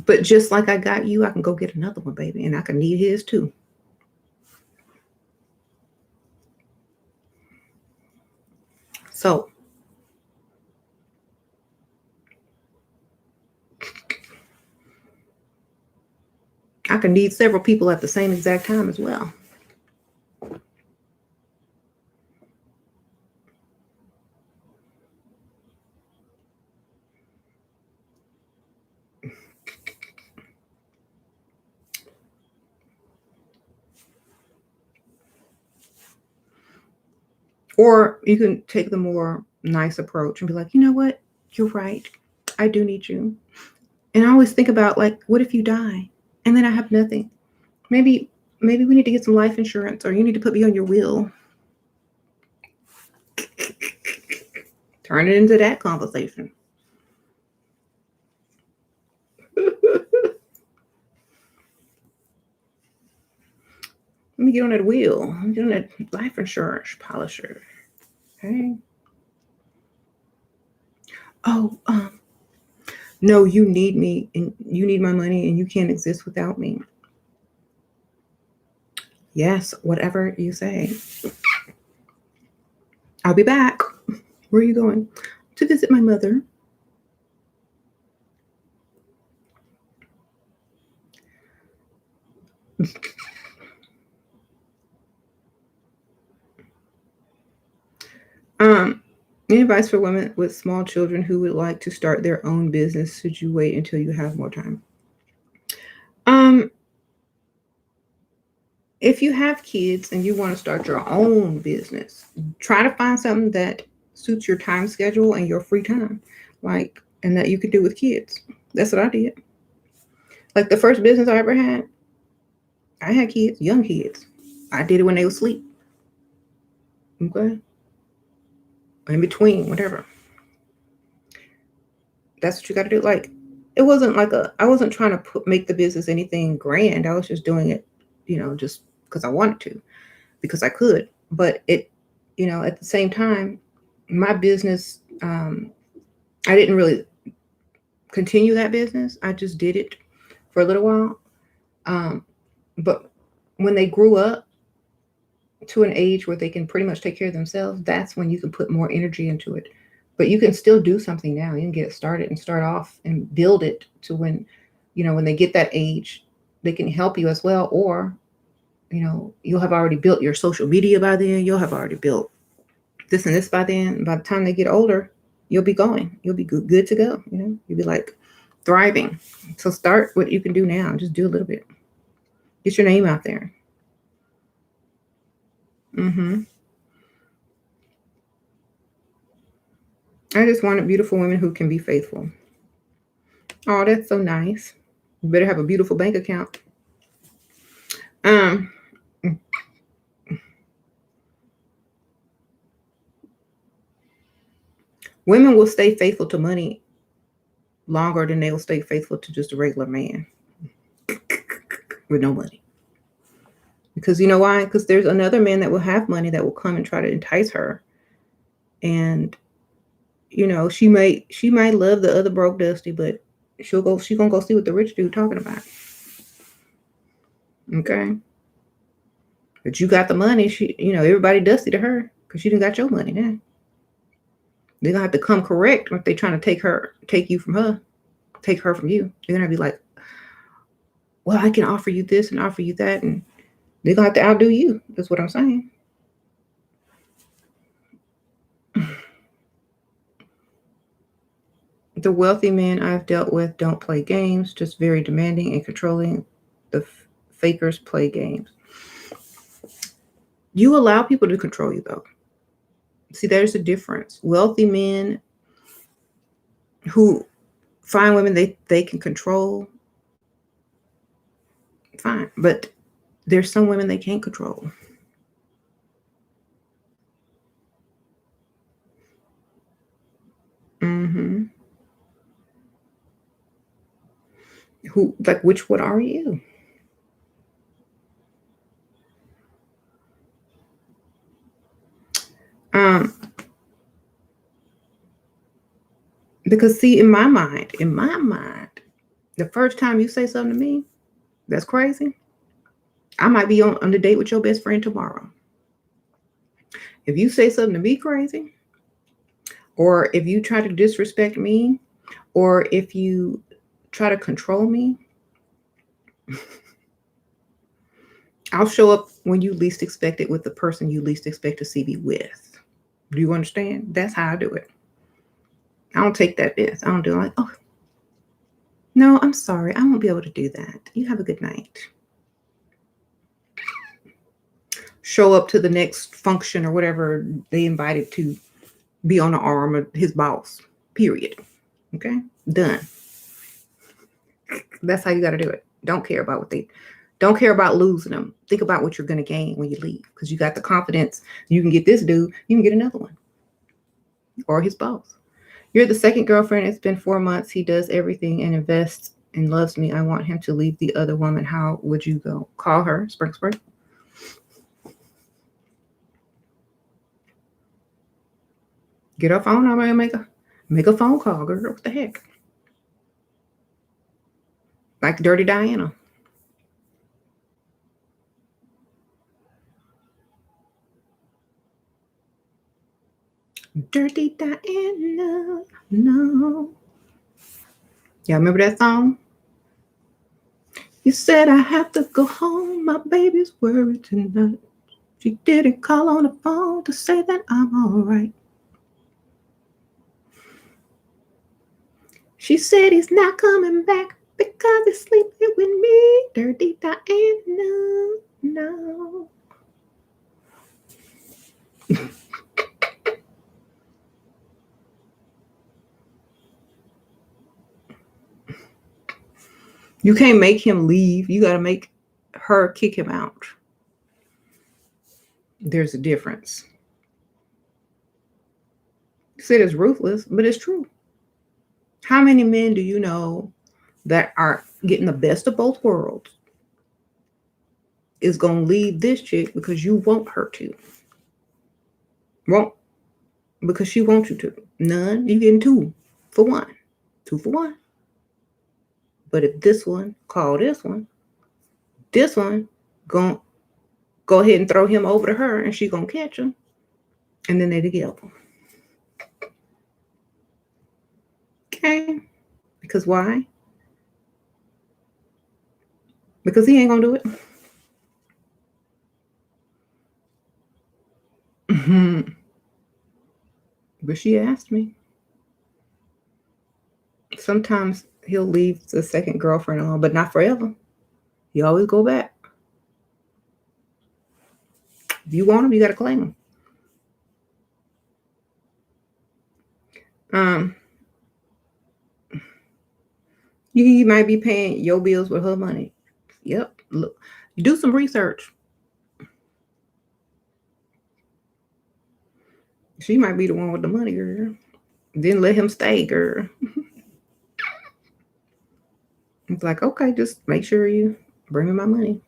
But just like I got you, I can go get another one, baby, and I can need his too. So, I can need several people at the same exact time as well. Or you can take the more nice approach and be like, you know what? You're right. I do need you. And I always think about, like, what if you die and then I have nothing? Maybe we need to get some life insurance, or you need to put me on your will. Turn it into that conversation. me get on that wheel. Let me get on that life insurance polisher. Okay. Oh, no, you need me and you need my money and you can't exist without me. Yes, whatever you say. I'll be back. Where are you going? To visit my mother. Any advice for women with small children who would like to start their own business? Should you wait until you have more time? If you have kids and you want to start your own business, try to find something that suits your time schedule and your free time, and that you could do with kids. That's what I did. Like the first business I ever had, I had kids, young kids. I did it when they were asleep. Okay. In between, whatever. That's what you got to do. Like, it wasn't I wasn't trying to make the business anything grand. I was just doing it, just because I wanted to, because I could. But at the same time, my business, I didn't really continue that business. I just did it for a little while. But when they grew up to an age where they can pretty much take care of themselves, that's when you can put more energy into it. But you can still do something now. You can get started and start off and build it to when they get that age, they can help you as well. Or, you'll have already built your social media by then. You'll have already built this and this by then. By the time they get older, you'll be going. You'll be good to go. You'll be like thriving. So start what you can do now. Just do a little bit. Get your name out there. I just wanted beautiful women who can be faithful. Oh, that's so nice. You better have a beautiful bank account. Women will stay faithful to money longer than they will stay faithful to just a regular man with no money. Because you know why? Because there's another man that will have money that will come and try to entice her. And she might love the other broke dusty, but she's gonna go see what the rich dude talking about. Okay. But you got the money. Everybody dusty to her because she didn't got your money now. They're gonna have to come correct if they're trying to take you from her, take her from you. They're gonna be like, well, I can offer you this and offer you that, and they're gonna have to outdo you. That's what I'm saying. The wealthy men I've dealt with don't play games, just very demanding and controlling. The fakers play games. You allow people to control you, though. See, there's a difference. Wealthy men who find women they can control, fine. But there's some women they can't control. Who, like, which one are you? Because see, in my mind, the first time you say something to me that's crazy, I might be on the date with your best friend tomorrow. If you say something to me crazy, or if you try to disrespect me, or if you try to control me, I'll show up when you least expect it with the person you least expect to see me with. Do you understand? That's how I do it. I don't take that this. I don't do like, oh, no, I'm sorry. I won't be able to do that. You have a good night. Show up to the next function or whatever they invited to be on the arm of his boss. Period. Okay? Done. That's how you got to do it. Don't care about losing them. Think about what you're going to gain when you leave, because you got the confidence. You can get this dude, you can get another one, or his boss. You're the second girlfriend. It's been 4 months. He does everything and invests and loves me. I want him to leave the other woman. How would you go? Call her. Spring. Get her phone number and make a phone call, girl. What the heck? Like Dirty Diana. Dirty Diana. No. Y'all remember that song? You said I have to go home. My baby's worried tonight. She didn't call on the phone to say that I'm all right. She said he's not coming back because he's sleeping with me. Dirty Diana. No. You can't make him leave. You got to make her kick him out. There's a difference. You said it's ruthless, but it's true. How many men do you know that are getting the best of both worlds is going to leave this chick because you want her to? Won't. Because she wants you to. None. You getting 2 for 1. 2 for 1. But if this one call this one going to go ahead and throw him over to her and she going to catch him. And then they together. Okay. Because why? Because he ain't going to do it. But she asked me. Sometimes he'll leave the second girlfriend on, but not forever. You always go back. If you want him, you got to claim him. You might be paying your bills with her money. Yep. Look, you do some research. She might be the one with the money, girl. Then let him stay, girl. It's like, okay, just make sure you bring me my money.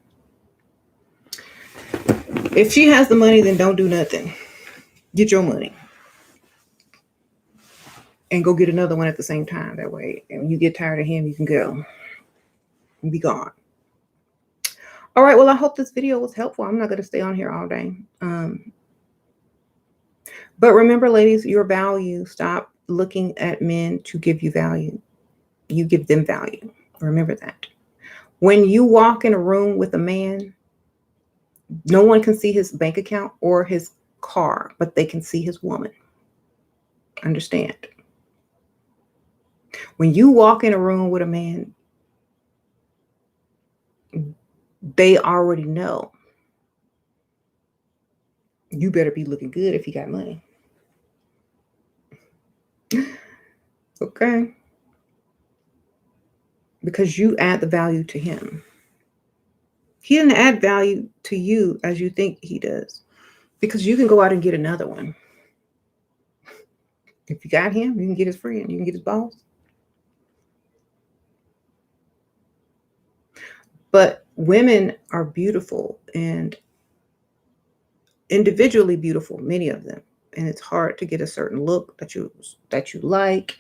If she has the money, then don't do nothing. Get your money. And go get another one at the same time. That way, and when you get tired of him, you can go and be gone. All right, well, I hope this video was helpful. I'm not going to stay on here all day. But remember, ladies, your value. Stop looking at men to give you value. You give them value. Remember that. When you walk in a room with a man, no one can see his bank account or his car, but they can see his woman. Understand? When you walk in a room with a man, they already know. You better be looking good if you got money. Okay? Because you add the value to him. He didn't add value to you as you think he does. Because you can go out and get another one. If you got him, you can get his friend. You can get his boss. But women are beautiful and individually beautiful, many of them. And it's hard to get a certain look that you like.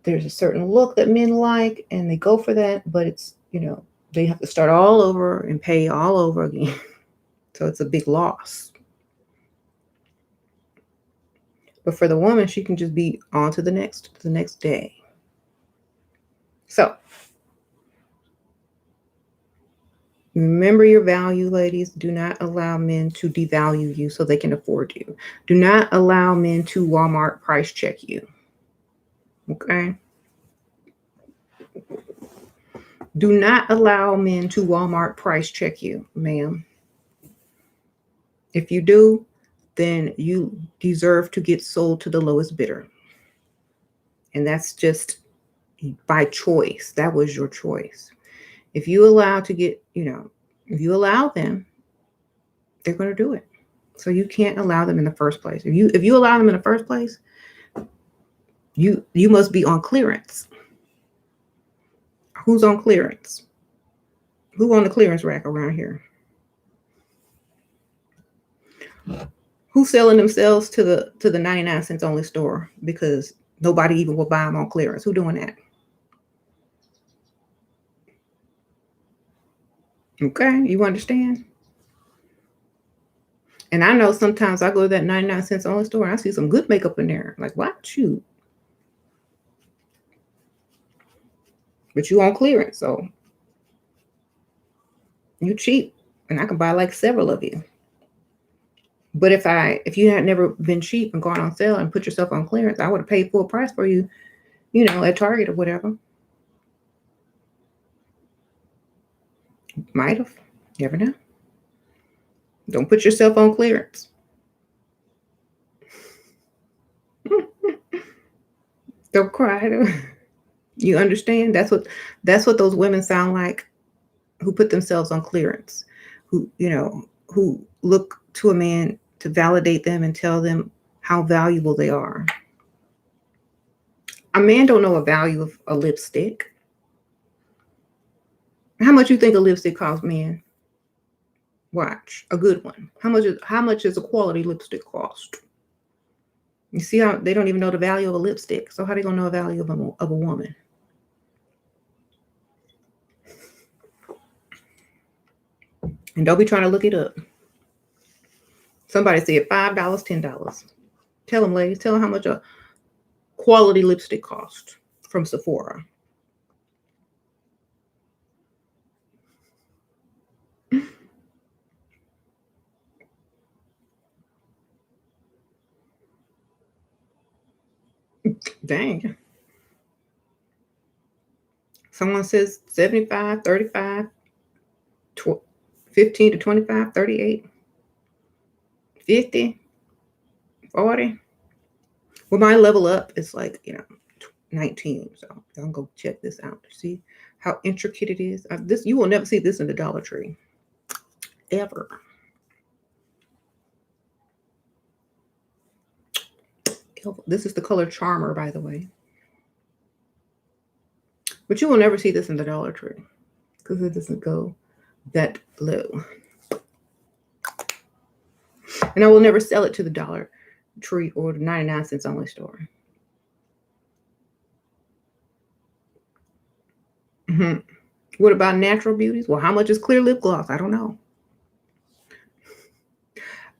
There's a certain look that men like, and they go for that. But it's, they have to start all over and pay all over again. So it's a big loss. But for the woman, she can just be on to the next day. So remember your value, ladies. Do not allow men to devalue you so they can afford you. Do not allow men to Walmart price check you. Okay? Do not allow men to Walmart price check you, ma'am. If you do, then you deserve to get sold to the lowest bidder. And that's just by choice. That was your choice. If you allow to get, if you allow them, they're going to do it. So you can't allow them in the first place. If you allow them in the first place, you must be on clearance. Who's on clearance? Who on the clearance rack around here? Who's selling themselves to the 99 cents only store because nobody even will buy them on clearance? Who doing that? Okay, you understand? And I know sometimes I go to that 99 cents only store and I see some good makeup in there. Like, what? Shoot. But you on clearance, so you cheap. And I can buy like several of you. But if you had never been cheap and gone on sale and put yourself on clearance, I would have paid full price for you, at Target or whatever. Might have. Never know. Don't put yourself on clearance. Don't cry. You understand? That's what those women sound like who put themselves on clearance, who look to a man to validate them and tell them how valuable they are. A man don't know a value of a lipstick. How much you think a lipstick costs, man? Watch a good one. How much is a quality lipstick cost? You see how they don't even know the value of a lipstick. So how they gonna know the value of a woman? And don't be trying to look it up. Somebody said $5, $10. Tell them, ladies. Tell them how much a quality lipstick costs from Sephora. Dang. Someone says 75, 35, 15 to 25, 38, 50, 40. Well, my level up is like, 19. So I'm going to check this out to see how intricate it is. You will never see this in the Dollar Tree. Ever. This is the color Charmer, by the way. But you will never see this in the Dollar Tree because it doesn't go that low. And I will never sell it to the Dollar Tree or the 99 cents only store. Mm-hmm. What about natural beauties? Well, how much is clear lip gloss? I don't know.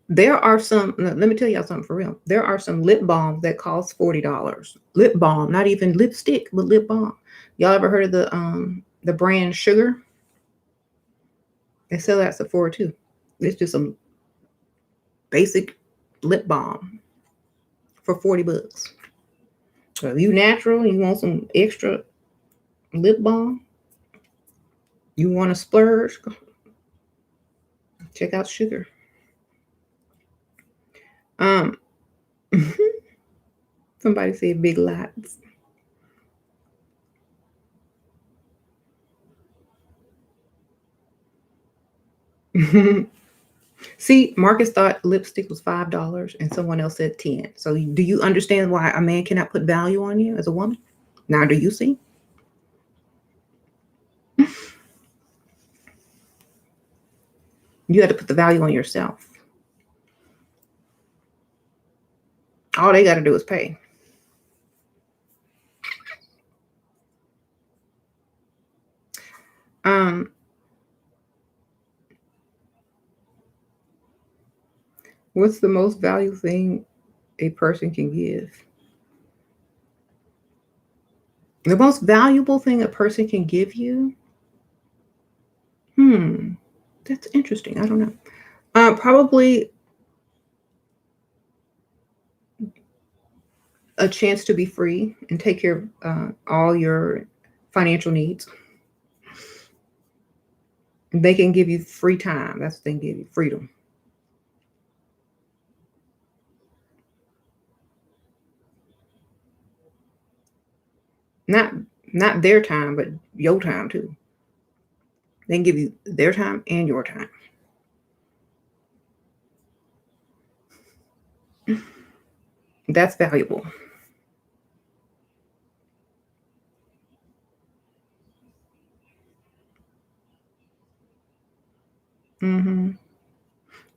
There are some, let me tell y'all something for real. There are some lip balms that cost $40. Lip balm, not even lipstick, but lip balm. Y'all ever heard of the brand Sugar? They sell that at Sephora too. It's just some basic lip balm for $40. So if you natural, you want some extra lip balm, you want to splurge, check out Sugar. Somebody said Big Lots. See, Marcus thought lipstick was $5 and someone else said 10. So do you understand why a man cannot put value on you as a woman? Now, do you see? You have to put the value on yourself. All they got to do is pay. What's the most valuable thing a person can give? The most valuable thing a person can give you? That's interesting. I don't know. Probably a chance to be free and take care of all your financial needs. They can give you free time. That's what they can give you, freedom. Not their time, but your time too. They can give you their time and your time. That's valuable.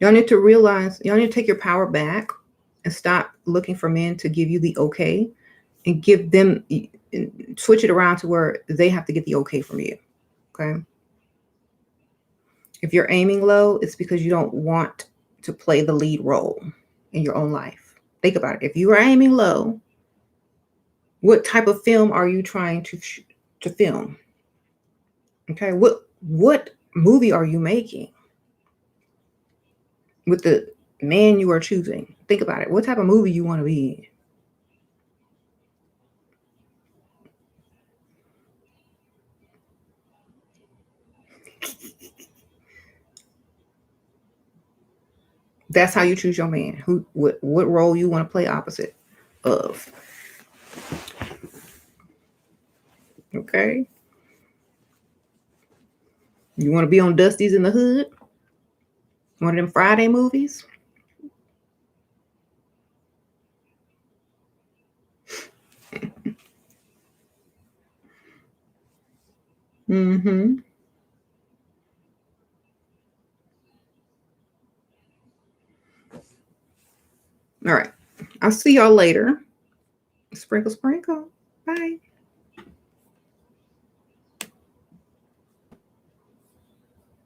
Y'all need to realize, y'all need to take your power back and stop looking for men to give you the okay, and give them, switch it around to where they have to get the okay from you. Okay. If you're aiming low, it's because you don't want to play the lead role in your own life. Think about it. If you are aiming low, what type of film are you trying to film? Okay. What movie are you making with the man you are choosing? Think about it. What type of movie you want to be in? That's how you choose your man. What role you want to play opposite of. Okay. You want to be on Dusty's in the Hood? One of them Friday movies? Mm-hmm. All right. I'll see y'all later. Sprinkle, sprinkle. Bye.